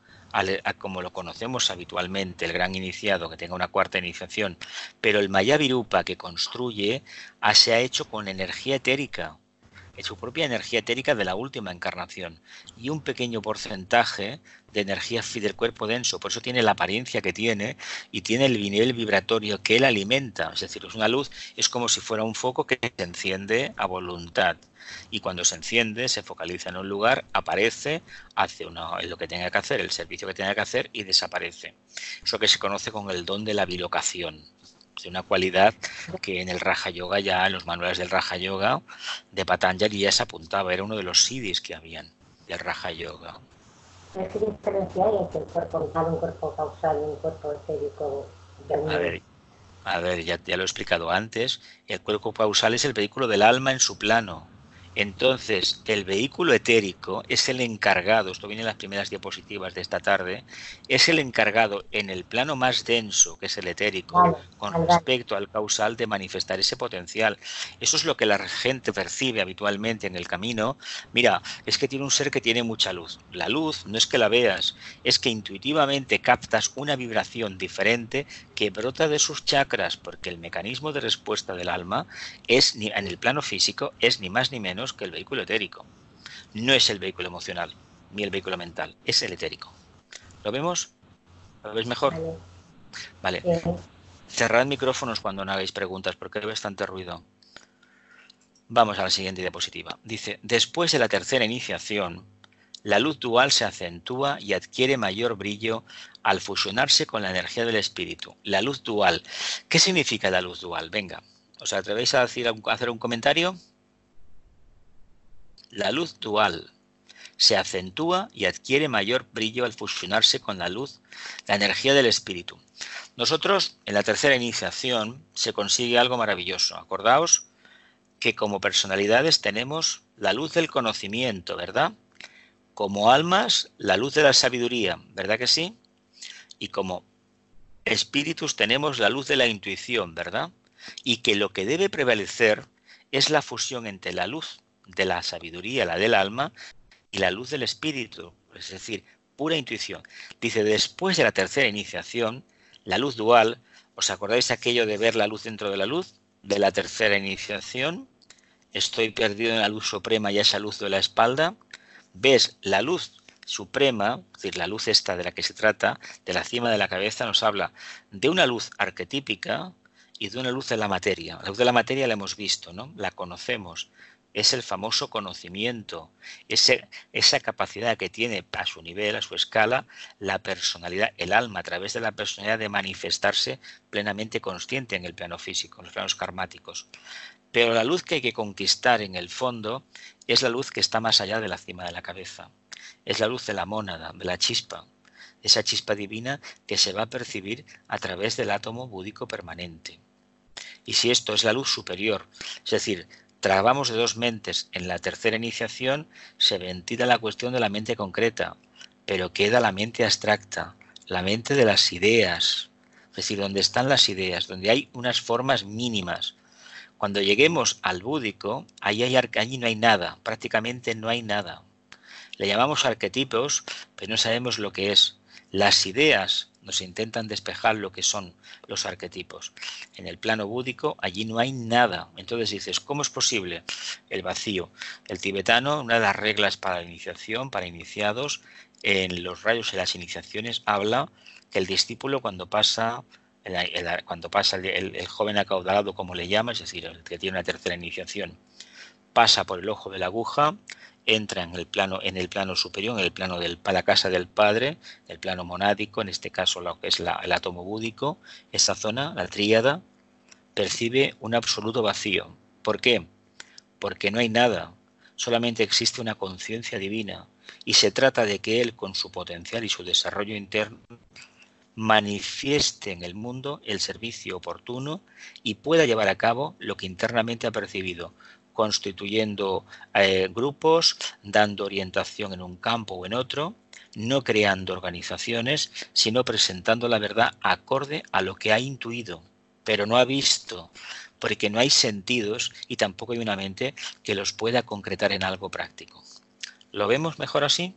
como lo conocemos habitualmente, el gran iniciado que tenga una cuarta iniciación, pero el Mayavirupa que construye se ha hecho con energía etérica. en su propia energía etérica de la última encarnación y un pequeño porcentaje de energía del cuerpo denso. Por eso tiene la apariencia que tiene y tiene el nivel vibratorio que él alimenta. Es decir, es una luz, es como si fuera un foco que se enciende a voluntad. Y cuando se enciende, se focaliza en un lugar, aparece, hace lo que tenga que hacer, el servicio que tenga que hacer y desaparece. Eso que se conoce con el don de la bilocación. Es una cualidad que en el Raja Yoga, ya en los manuales del Raja Yoga de Patanjali ya se apuntaba, era uno de los siddhis que habían del Raja Yoga. ¿Qué diferencia hay entre un cuerpo mental, un cuerpo causal y un cuerpo etérico? A ver, ya lo he explicado antes, el cuerpo causal es el vehículo del alma en su plano. Entonces, el vehículo etérico es el encargado, esto viene en las primeras diapositivas de esta tarde, es el encargado en el plano más denso, que es el etérico, con respecto al causal, de manifestar ese potencial. Eso es lo que la gente percibe habitualmente en el camino. Mira, es que tiene un ser que tiene mucha luz. La luz no es que la veas, es que intuitivamente captas una vibración diferente que brota de sus chakras, porque el mecanismo de respuesta del alma es, en el plano físico, es ni más ni menos que el vehículo etérico. No es el vehículo emocional ni el vehículo mental, es el etérico. ¿Lo vemos? ¿Lo ves mejor? Vale. Cerrad micrófonos cuando no hagáis preguntas porque hay bastante ruido. Vamos a la siguiente diapositiva. Dice, después de la tercera iniciación, la luz dual se acentúa y adquiere mayor brillo al fusionarse con la energía del espíritu. La luz dual. ¿Qué significa la luz dual? Venga, ¿os atrevéis a hacer un comentario? La luz dual se acentúa y adquiere mayor brillo al fusionarse con la luz, la energía del espíritu. Nosotros, en la tercera iniciación, se consigue algo maravilloso. Acordaos que como personalidades tenemos la luz del conocimiento, ¿verdad? Como almas, la luz de la sabiduría, ¿verdad que sí? Y como espíritus tenemos la luz de la intuición, ¿verdad? Y que lo que debe prevalecer es la fusión entre la luz de la sabiduría, la del alma, y la luz del espíritu, es decir, pura intuición. Dice, después de la tercera iniciación, la luz dual, ¿os acordáis aquello de ver la luz dentro de la luz? De la tercera iniciación, estoy perdido en la luz suprema y esa luz de la espalda. Ves la luz suprema, es decir, la luz esta de la que se trata, de la cima de la cabeza, nos habla de una luz arquetípica y de una luz de la materia. La luz de la materia la hemos visto, ¿no? La conocemos. Es el famoso conocimiento, esa capacidad que tiene a su nivel, a su escala, la personalidad, el alma a través de la personalidad de manifestarse plenamente consciente en el plano físico, en los planos karmáticos. Pero la luz que hay que conquistar en el fondo es la luz que está más allá de la cima de la cabeza. Es la luz de la mónada, de la chispa, esa chispa divina que se va a percibir a través del átomo búdico permanente. Y si esto es la luz superior, es decir, trabamos de dos mentes en la tercera iniciación, se ventila la cuestión de la mente concreta, pero queda la mente abstracta, la mente de las ideas, es decir, donde están las ideas, donde hay unas formas mínimas. Cuando lleguemos al búdico, allí no hay nada, prácticamente no hay nada. Le llamamos arquetipos, pero no sabemos lo que es. Las ideas nos intentan despejar lo que son los arquetipos. En el plano búdico, allí no hay nada. Entonces dices, ¿cómo es posible? El vacío. El tibetano, una de las reglas para la iniciación, para iniciados, en los rayos y las iniciaciones, habla que el discípulo cuando pasa el joven acaudalado, como le llama, es decir, el que tiene una tercera iniciación, pasa por el ojo de la aguja, entra en el plano superior, en el plano de la casa del Padre, el plano monádico, en este caso lo que es el átomo búdico, esa zona, la tríada, percibe un absoluto vacío. ¿Por qué? Porque no hay nada, solamente existe una conciencia divina y se trata de que él, con su potencial y su desarrollo interno, manifieste en el mundo el servicio oportuno y pueda llevar a cabo lo que internamente ha percibido, constituyendo grupos, dando orientación en un campo o en otro, no creando organizaciones, sino presentando la verdad acorde a lo que ha intuido, pero no ha visto, porque no hay sentidos y tampoco hay una mente que los pueda concretar en algo práctico. ¿Lo vemos mejor así?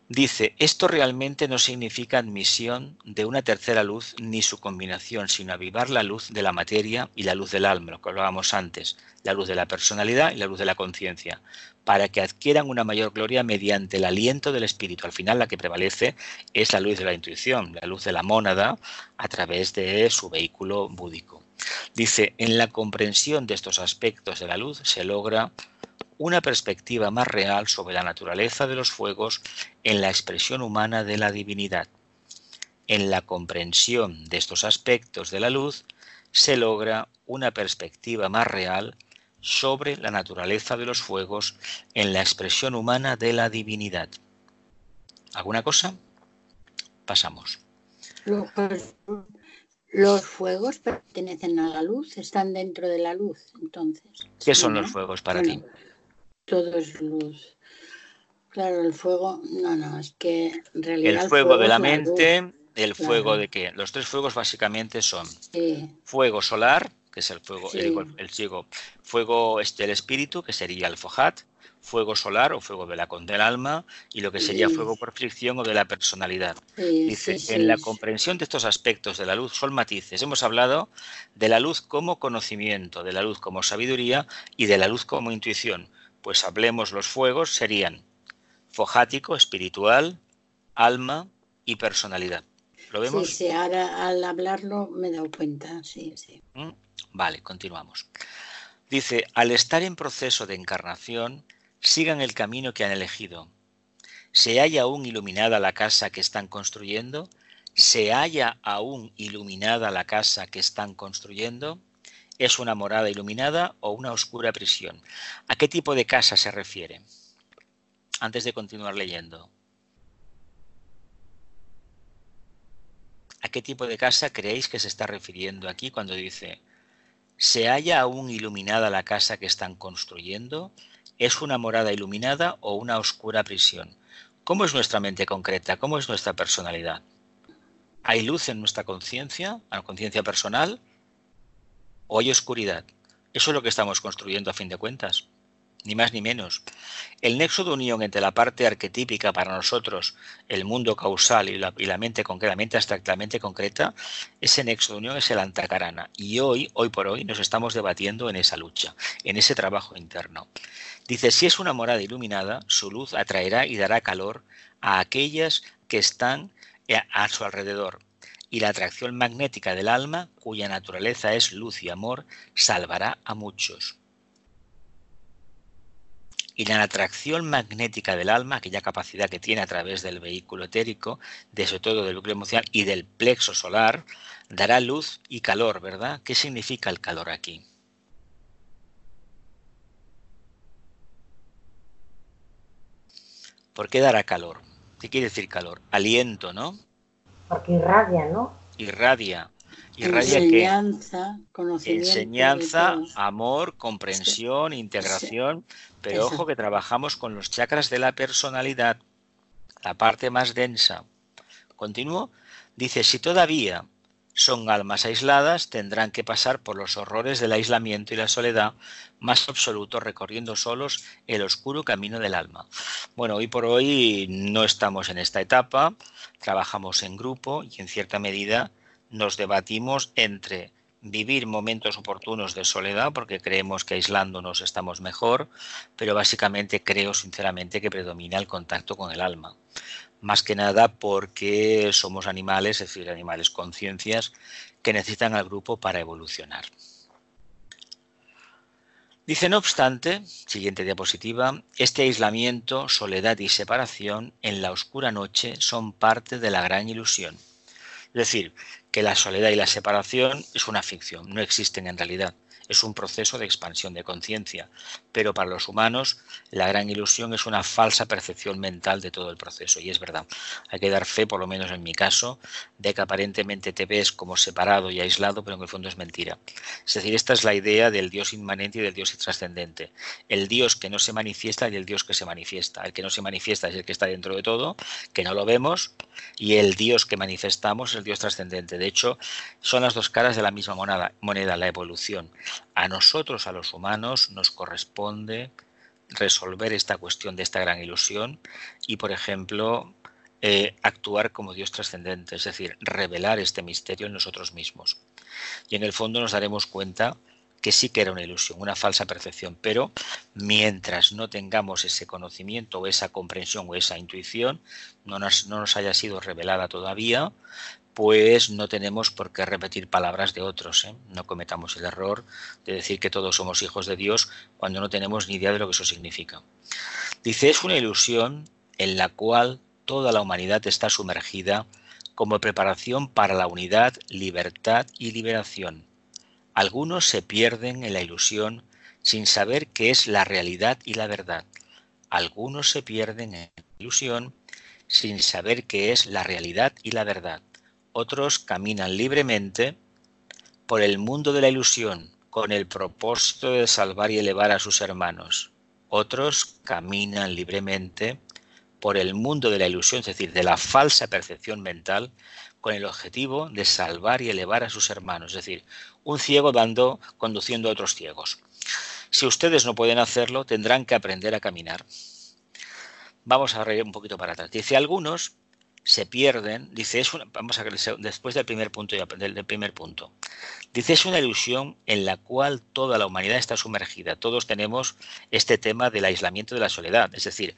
Dice, esto realmente no significa admisión de una tercera luz ni su combinación, sino avivar la luz de la materia y la luz del alma, lo que hablábamos antes, la luz de la personalidad y la luz de la conciencia, para que adquieran una mayor gloria mediante el aliento del espíritu. Al final la que prevalece es la luz de la intuición, la luz de la mónada a través de su vehículo búdico. Dice, en la comprensión de estos aspectos de la luz se logra una perspectiva más real sobre la naturaleza de los fuegos en la expresión humana de la divinidad. En la comprensión de estos aspectos de la luz se logra una perspectiva más real sobre la naturaleza de los fuegos en la expresión humana de la divinidad. ¿Alguna cosa? Pasamos. Los fuegos pertenecen a la luz, están dentro de la luz, entonces. ¿Qué son los fuegos para ti? Todo es luz. Claro, el fuego, no, es que en realidad el fuego de la es mente, luz. el Claro. fuego de qué. Los tres fuegos básicamente son Sí, fuego solar, que es el fuego, Sí. el fuego del espíritu, que sería el Fojat, fuego solar o fuego del alma, y lo que sería Sí. fuego por fricción o de la personalidad. sí, Dice, sí, en la sí. comprensión de estos aspectos de la luz son matices. Hemos hablado de la luz como conocimiento, de la luz como sabiduría y de la luz como intuición. Pues hablemos, los fuegos serían fojático, espiritual, alma y personalidad. ¿Lo vemos? Sí, ahora al hablarlo me he dado cuenta, sí. Vale, continuamos. Dice, al estar en proceso de encarnación, sigan el camino que han elegido. ¿Se halla aún iluminada la casa que están construyendo? ¿Se halla aún iluminada la casa que están construyendo? ¿Es una morada iluminada o una oscura prisión? ¿A qué tipo de casa se refiere? Antes de continuar leyendo. ¿A qué tipo de casa creéis que se está refiriendo aquí cuando dice ¿se halla aún iluminada la casa que están construyendo? ¿Es una morada iluminada o una oscura prisión? ¿Cómo es nuestra mente concreta? ¿Cómo es nuestra personalidad? ¿Hay luz en nuestra conciencia, en la conciencia personal? ¿O hay oscuridad? Eso es lo que estamos construyendo a fin de cuentas. Ni más ni menos. El nexo de unión entre la parte arquetípica para nosotros, el mundo causal y la mente concreta, la mente abstracta, la mente concreta, ese nexo de unión es el antakarana. Y hoy por hoy, nos estamos debatiendo en esa lucha, en ese trabajo interno. Dice, si es una morada iluminada, su luz atraerá y dará calor a aquellas que están a su alrededor. Y la atracción magnética del alma, cuya naturaleza es luz y amor, salvará a muchos. Y la atracción magnética del alma, aquella capacidad que tiene a través del vehículo etérico, sobre todo del núcleo emocional y del plexo solar, dará luz y calor, ¿verdad? ¿Qué significa el calor aquí? ¿Por qué dará calor? ¿Qué quiere decir calor? Aliento, ¿no? Porque irradia, ¿no? Irradia. Enseñanza, conocimiento. Enseñanza, amor, comprensión, integración, pero ojo que trabajamos con los chakras de la personalidad, la parte más densa. Continúo. Dice, si todavía son almas aisladas, tendrán que pasar por los horrores del aislamiento y la soledad más absolutos, recorriendo solos el oscuro camino del alma. Bueno, hoy por hoy no estamos en esta etapa, trabajamos en grupo y en cierta medida nos debatimos entre vivir momentos oportunos de soledad, porque creemos que aislándonos estamos mejor, pero básicamente creo sinceramente que predomina el contacto con el alma. Más que nada porque somos animales, es decir, animales conciencias, que necesitan al grupo para evolucionar. Dice, no obstante, siguiente diapositiva, este aislamiento, soledad y separación en la oscura noche son parte de la gran ilusión. Es decir, que la soledad y la separación es una ficción, no existen en realidad. Es un proceso de expansión de conciencia, pero para los humanos la gran ilusión es una falsa percepción mental de todo el proceso, y es verdad. Hay que dar fe, por lo menos en mi caso, de que aparentemente te ves como separado y aislado, pero en el fondo es mentira. Es decir, esta es la idea del Dios inmanente y del Dios trascendente. El Dios que no se manifiesta y el Dios que se manifiesta. El que no se manifiesta es el que está dentro de todo, que no lo vemos, y el Dios que manifestamos es el Dios trascendente. De hecho, son las dos caras de la misma moneda, la evolución. A nosotros, a los humanos, nos corresponde resolver esta cuestión de esta gran ilusión y, por ejemplo, actuar como Dios trascendente, es decir, revelar este misterio en nosotros mismos. Y en el fondo nos daremos cuenta que sí que era una ilusión, una falsa percepción, pero mientras no tengamos ese conocimiento o esa comprensión o esa intuición, no nos haya sido revelada todavía, pues no tenemos por qué repetir palabras de otros, ¿eh? No cometamos el error de decir que todos somos hijos de Dios cuando no tenemos ni idea de lo que eso significa. Dice, es una ilusión en la cual toda la humanidad está sumergida como preparación para la unidad, libertad y liberación. Algunos se pierden en la ilusión sin saber qué es la realidad y la verdad. Algunos se pierden en la ilusión sin saber qué es la realidad y la verdad. Otros caminan libremente por el mundo de la ilusión con el propósito de salvar y elevar a sus hermanos. Otros caminan libremente por el mundo de la ilusión, es decir, de la falsa percepción mental, con el objetivo de salvar y elevar a sus hermanos, es decir, un ciego conduciendo a otros ciegos. Si ustedes no pueden hacerlo, tendrán que aprender a caminar. Vamos a reír un poquito para atrás. Dice, algunos se pierden, dice, vamos a ver después del primer punto, dice, es una ilusión en la cual toda la humanidad está sumergida. Todos tenemos este tema del aislamiento de la soledad, es decir,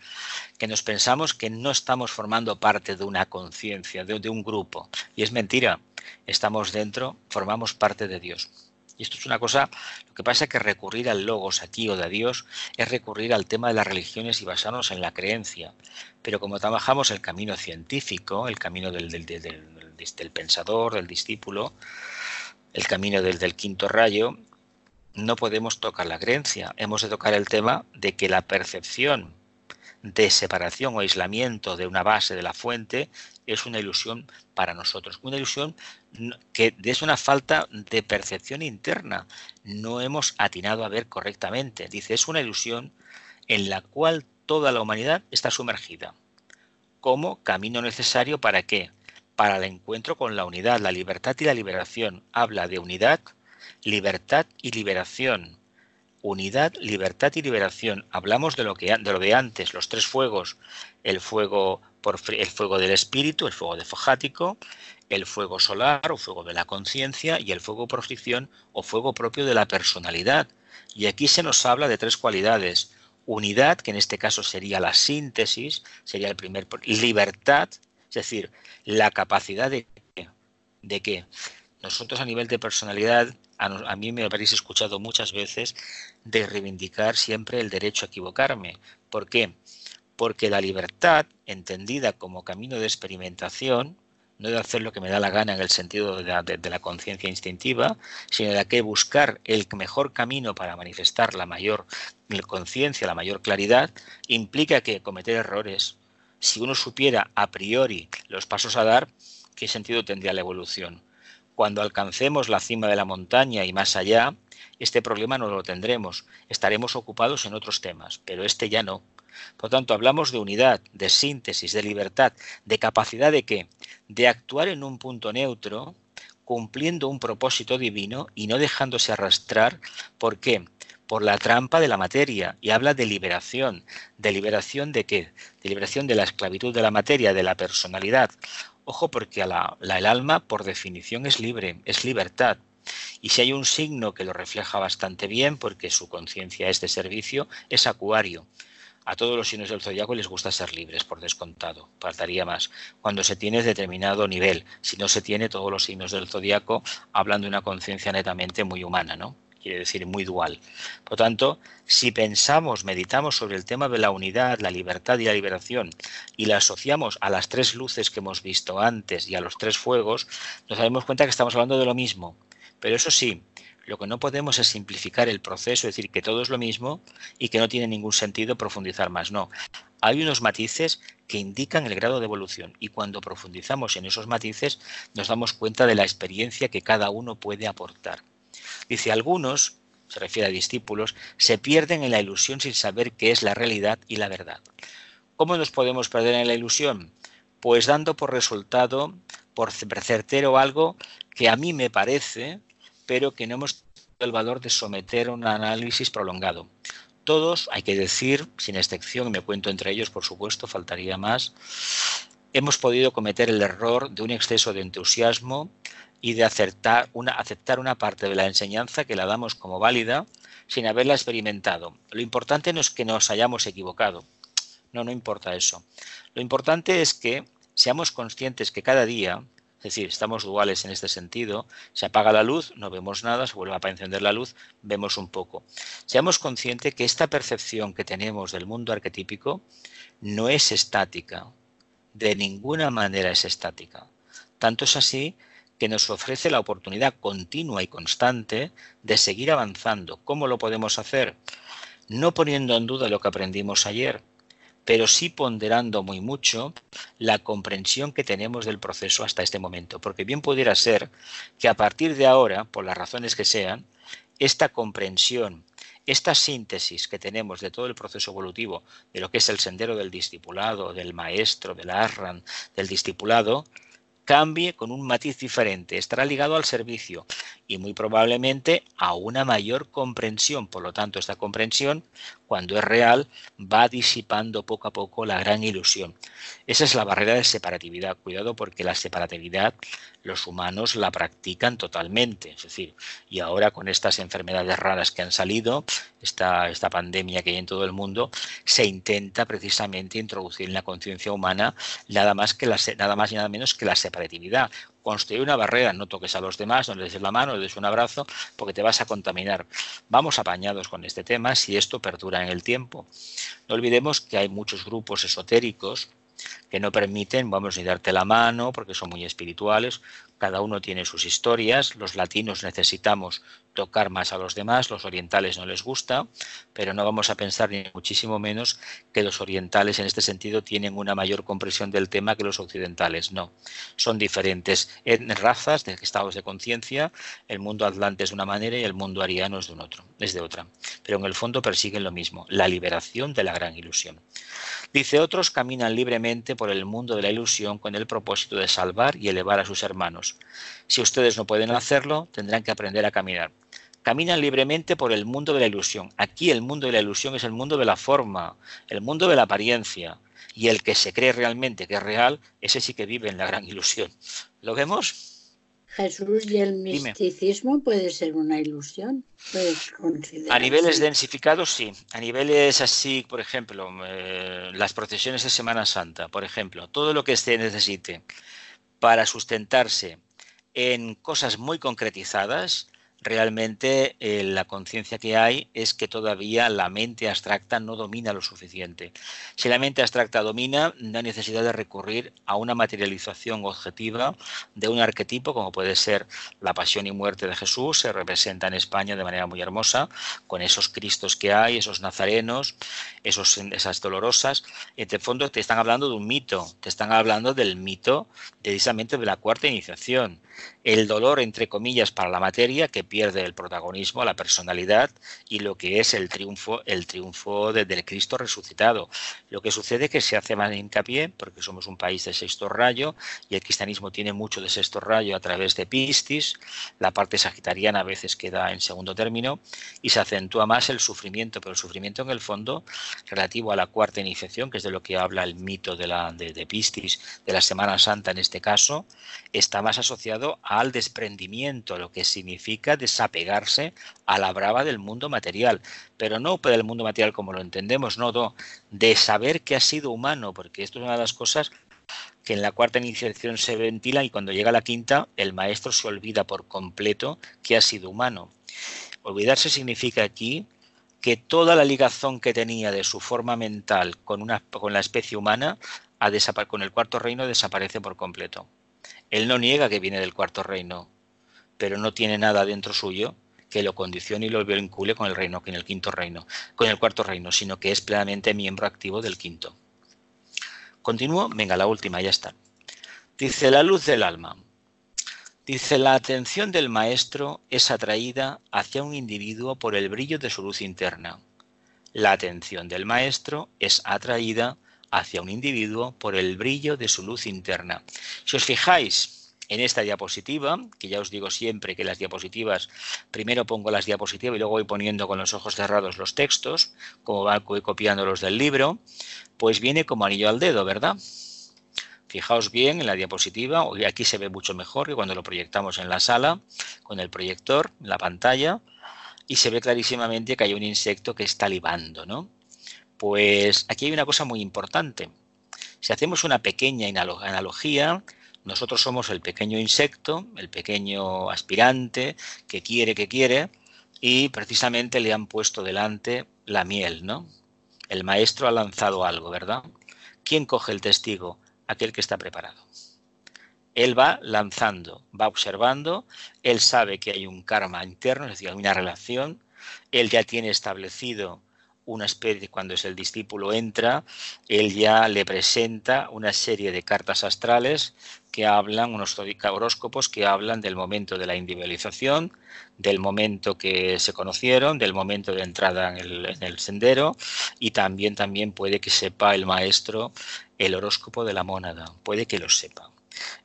que nos pensamos que no estamos formando parte de una conciencia, de un grupo, y es mentira, estamos dentro, formamos parte de Dios. Y esto es una cosa, lo que pasa es que recurrir al logos aquí o de a Dios es recurrir al tema de las religiones y basarnos en la creencia. Pero como trabajamos el camino científico, el camino del pensador, del discípulo, el camino del quinto rayo, no podemos tocar la creencia. Hemos de tocar el tema de que la percepción de separación o aislamiento de una base de la fuente es una ilusión para nosotros, una ilusión que es una falta de percepción interna, no hemos atinado a ver correctamente. Dice, es una ilusión en la cual toda la humanidad está sumergida, como camino necesario ¿para qué? Para el encuentro con la unidad, la libertad y la liberación. Habla de unidad, libertad y liberación. Unidad, libertad y liberación. Hablamos de lo de antes, los tres fuegos, el fuego del espíritu, el fuego defático, el fuego solar o fuego de la conciencia y el fuego por fricción o fuego propio de la personalidad. Y aquí se nos habla de tres cualidades. Unidad, que en este caso sería la síntesis, sería el primer. Libertad, es decir, la capacidad de que nosotros a nivel de personalidad, a mí me habréis escuchado muchas veces de reivindicar siempre el derecho a equivocarme. ¿Por qué? Porque la libertad, entendida como camino de experimentación, no de hacer lo que me da la gana en el sentido de la conciencia instintiva, sino de que buscar el mejor camino para manifestar la mayor conciencia, la mayor claridad, implica que cometer errores. Si uno supiera a priori los pasos a dar, ¿qué sentido tendría la evolución? Cuando alcancemos la cima de la montaña y más allá, este problema no lo tendremos. Estaremos ocupados en otros temas, pero este ya no. Por tanto, hablamos de unidad, de síntesis, de libertad, de capacidad de ¿qué? De actuar en un punto neutro, cumpliendo un propósito divino y no dejándose arrastrar. ¿Por qué? Por la trampa de la materia. Y habla de liberación. ¿De liberación de qué? De liberación de la esclavitud de la materia, de la personalidad. Ojo, porque el alma, por definición, es libre, es libertad. Y si hay un signo que lo refleja bastante bien, porque su conciencia es de servicio, es Acuario. A todos los signos del zodiaco les gusta ser libres, por descontado. Faltaría más. Cuando se tiene determinado nivel. Si no se tiene, todos los signos del zodiaco hablan de una conciencia netamente muy humana, ¿no? Quiere decir muy dual. Por tanto, si pensamos, meditamos sobre el tema de la unidad, la libertad y la liberación y la asociamos a las tres luces que hemos visto antes y a los tres fuegos, nos daremos cuenta que estamos hablando de lo mismo. Pero eso sí, lo que no podemos es simplificar el proceso, es decir, que todo es lo mismo y que no tiene ningún sentido profundizar más. No, hay unos matices que indican el grado de evolución y cuando profundizamos en esos matices nos damos cuenta de la experiencia que cada uno puede aportar. Dice, algunos, se refiere a discípulos, se pierden en la ilusión sin saber qué es la realidad y la verdad. ¿Cómo nos podemos perder en la ilusión? Pues dando por resultado, por certero algo que a mí me parece, pero que no hemos tenido el valor de someter a un análisis prolongado. Todos, hay que decir, sin excepción, me cuento entre ellos, por supuesto, faltaría más, hemos podido cometer el error de un exceso de entusiasmo y de aceptar una parte de la enseñanza que la damos como válida sin haberla experimentado. Lo importante no es que nos hayamos equivocado, no importa eso. Lo importante es que seamos conscientes que cada día, es decir, estamos duales en este sentido, se apaga la luz, no vemos nada, se vuelve a encender la luz, vemos un poco. Seamos conscientes que esta percepción que tenemos del mundo arquetípico no es estática, de ninguna manera es estática. Tanto es así que nos ofrece la oportunidad continua y constante de seguir avanzando. ¿Cómo lo podemos hacer? No poniendo en duda lo que aprendimos ayer, pero sí ponderando muy mucho la comprensión que tenemos del proceso hasta este momento. Porque bien pudiera ser que a partir de ahora, por las razones que sean, esta comprensión, esta síntesis que tenemos de todo el proceso evolutivo, de lo que es el sendero del discipulado, del maestro, del Ashram, del discipulado, cambie con un matiz diferente, estará ligado al servicio y muy probablemente a una mayor comprensión. Por lo tanto, esta comprensión, cuando es real, va disipando poco a poco la gran ilusión. Esa es la barrera de separatividad. Cuidado, porque la separatividad los humanos la practican totalmente. Es decir, y ahora con estas enfermedades raras que han salido, esta pandemia que hay en todo el mundo, se intenta precisamente introducir en la conciencia humana nada más y nada menos que la separatividad. Construir una barrera, no toques a los demás, no les des la mano, no les des un abrazo, porque te vas a contaminar. Vamos apañados con este tema si esto perdura en el tiempo. No olvidemos que hay muchos grupos esotéricos que no permiten, ni darte la mano porque son muy espirituales. Cada uno tiene sus historias. Los latinos necesitamos tocar más a los demás, los orientales no les gusta, pero no vamos a pensar ni muchísimo menos que los orientales en este sentido tienen una mayor comprensión del tema que los occidentales. No, son diferentes razas, de estados de conciencia. El mundo atlante es de una manera y el mundo ariano es de otra, pero en el fondo persiguen lo mismo, la liberación de la gran ilusión. Dice, otros caminan libremente por el mundo de la ilusión con el propósito de salvar y elevar a sus hermanos. Si ustedes no pueden hacerlo, tendrán que aprender a caminar. Caminan libremente por el mundo de la ilusión. Aquí el mundo de la ilusión es el mundo de la forma, el mundo de la apariencia. Y el que se cree realmente que es real, ese sí que vive en la gran ilusión. ¿Lo vemos? Jesús, ¿y el misticismo puede ser una ilusión? A niveles densificados, sí. A niveles así, por ejemplo, las procesiones de Semana Santa, por ejemplo, todo lo que se necesite para sustentarse en cosas muy concretizadas, realmente la conciencia que hay es que todavía la mente abstracta no domina lo suficiente. Si la mente abstracta domina, no hay necesidad de recurrir a una materialización objetiva de un arquetipo, como puede ser la pasión y muerte de Jesús. Se representa en España de manera muy hermosa, con esos cristos que hay, esos nazarenos, esas dolorosas. En el fondo te están hablando de un mito, te están hablando del mito precisamente de la cuarta iniciación. El dolor, entre comillas, para la materia, que pierde el protagonismo, la personalidad, y lo que es el triunfo del Cristo resucitado. Lo que sucede es que se hace más hincapié, porque somos un país de sexto rayo, y el cristianismo tiene mucho de sexto rayo a través de Piscis, la parte sagitariana a veces queda en segundo término, y se acentúa más el sufrimiento, pero el sufrimiento en el fondo, relativo a la cuarta iniciación, que es de lo que habla el mito de Piscis, de la Semana Santa en este caso, está más asociado al desprendimiento, lo que significa desapegarse a la brava del mundo material, pero no del mundo material como lo entendemos, no, de saber que ha sido humano, porque esto es una de las cosas que en la cuarta iniciación se ventila, y cuando llega la quinta, el maestro se olvida por completo que ha sido humano. Olvidarse significa aquí que toda la ligazón que tenía de su forma mental con la especie humana, con el cuarto reino, desaparece por completo. Él no niega que viene del cuarto reino, pero no tiene nada dentro suyo que lo condicione y lo vincule con el cuarto reino, sino que es plenamente miembro activo del quinto. Continúo, venga, la última, ya está. Dice, la luz del alma. Dice, la atención del maestro es atraída hacia un individuo por el brillo de su luz interna. La atención del maestro es atraída hacia un individuo por el brillo de su luz interna. Si os fijáis, En esta diapositiva, que ya os digo siempre que las diapositivas, primero pongo las diapositivas y luego voy poniendo con los ojos cerrados los textos, como voy copiando los del libro, pues viene como anillo al dedo, ¿verdad? Fijaos bien en la diapositiva, hoy aquí se ve mucho mejor que cuando lo proyectamos en la sala, con el proyector, en la pantalla, y se ve clarísimamente que hay un insecto que está libando, ¿no? Pues aquí hay una cosa muy importante. Si hacemos una pequeña analogía, nosotros somos el pequeño insecto, el pequeño aspirante que quiere, y precisamente le han puesto delante la miel, ¿no? El maestro ha lanzado algo, ¿verdad? ¿Quién coge el testigo? Aquel que está preparado. Él va lanzando, va observando, él sabe que hay un karma interno, es decir, hay una relación, él ya tiene establecido una especie, cuando es el discípulo entra, él ya le presenta una serie de cartas astrales que hablan, unos horóscopos que hablan del momento de la individualización, del momento que se conocieron, del momento de entrada en el sendero, y también puede que sepa el maestro el horóscopo de la mónada, puede que lo sepa.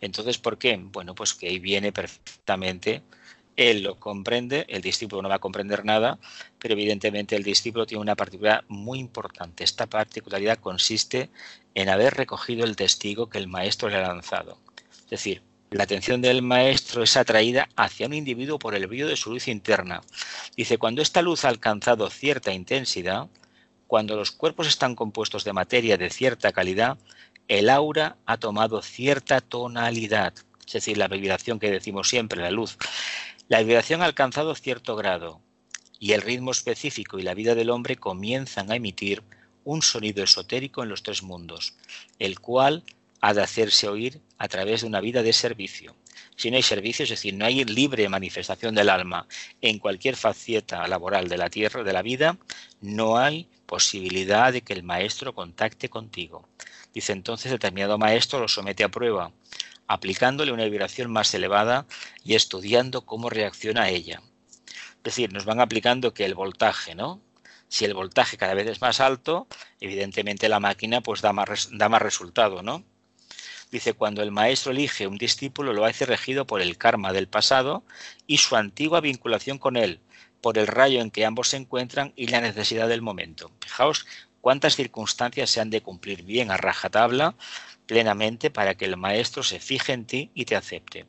Entonces, ¿por qué? Bueno, pues que ahí viene perfectamente. Él lo comprende, el discípulo no va a comprender nada, pero evidentemente el discípulo tiene una particularidad muy importante. Esta particularidad consiste en haber recogido el testigo que el maestro le ha lanzado. Es decir, la atención del maestro es atraída hacia un individuo por el brillo de su luz interna. Dice, cuando esta luz ha alcanzado cierta intensidad, cuando los cuerpos están compuestos de materia de cierta calidad, el aura ha tomado cierta tonalidad. Es decir, la vibración que decimos siempre, la luz. La vibración ha alcanzado cierto grado y el ritmo específico y la vida del hombre comienzan a emitir un sonido esotérico en los tres mundos, el cual ha de hacerse oír a través de una vida de servicio. Si no hay servicio, es decir, no hay libre manifestación del alma en cualquier faceta laboral de la tierra, de la vida, no hay posibilidad de que el maestro contacte contigo. Dice entonces, determinado maestro lo somete a prueba, aplicándole una vibración más elevada y estudiando cómo reacciona a ella. Es decir, nos van aplicando que el voltaje, ¿no? Si el voltaje cada vez es más alto, evidentemente la máquina pues da más resultado, ¿no? Dice, cuando el maestro elige un discípulo, lo hace regido por el karma del pasado y su antigua vinculación con él, por el rayo en que ambos se encuentran y la necesidad del momento. Fijaos cuántas circunstancias se han de cumplir bien a rajatabla, plenamente, para que el maestro se fije en ti y te acepte.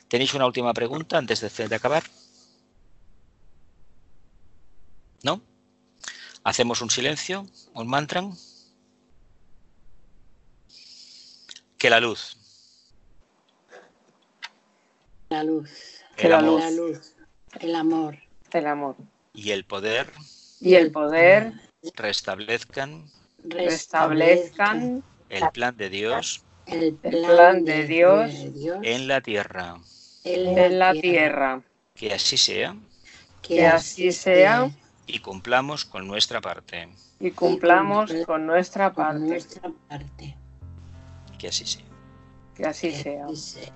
¿Tenéis una última pregunta antes de acabar? ¿No? ¿Hacemos un silencio? ¿Un mantra? Que la luz. La luz. Que la luz. La luz. El amor. El amor. Y el poder. Y el poder Restablezcan. El plan de Dios. El plan de Dios. En la tierra. En la tierra. Que así sea. Que así sea. Y cumplamos con nuestra parte. Y cumplamos con nuestra parte. parte. Que así sea. Que así sea. Dice.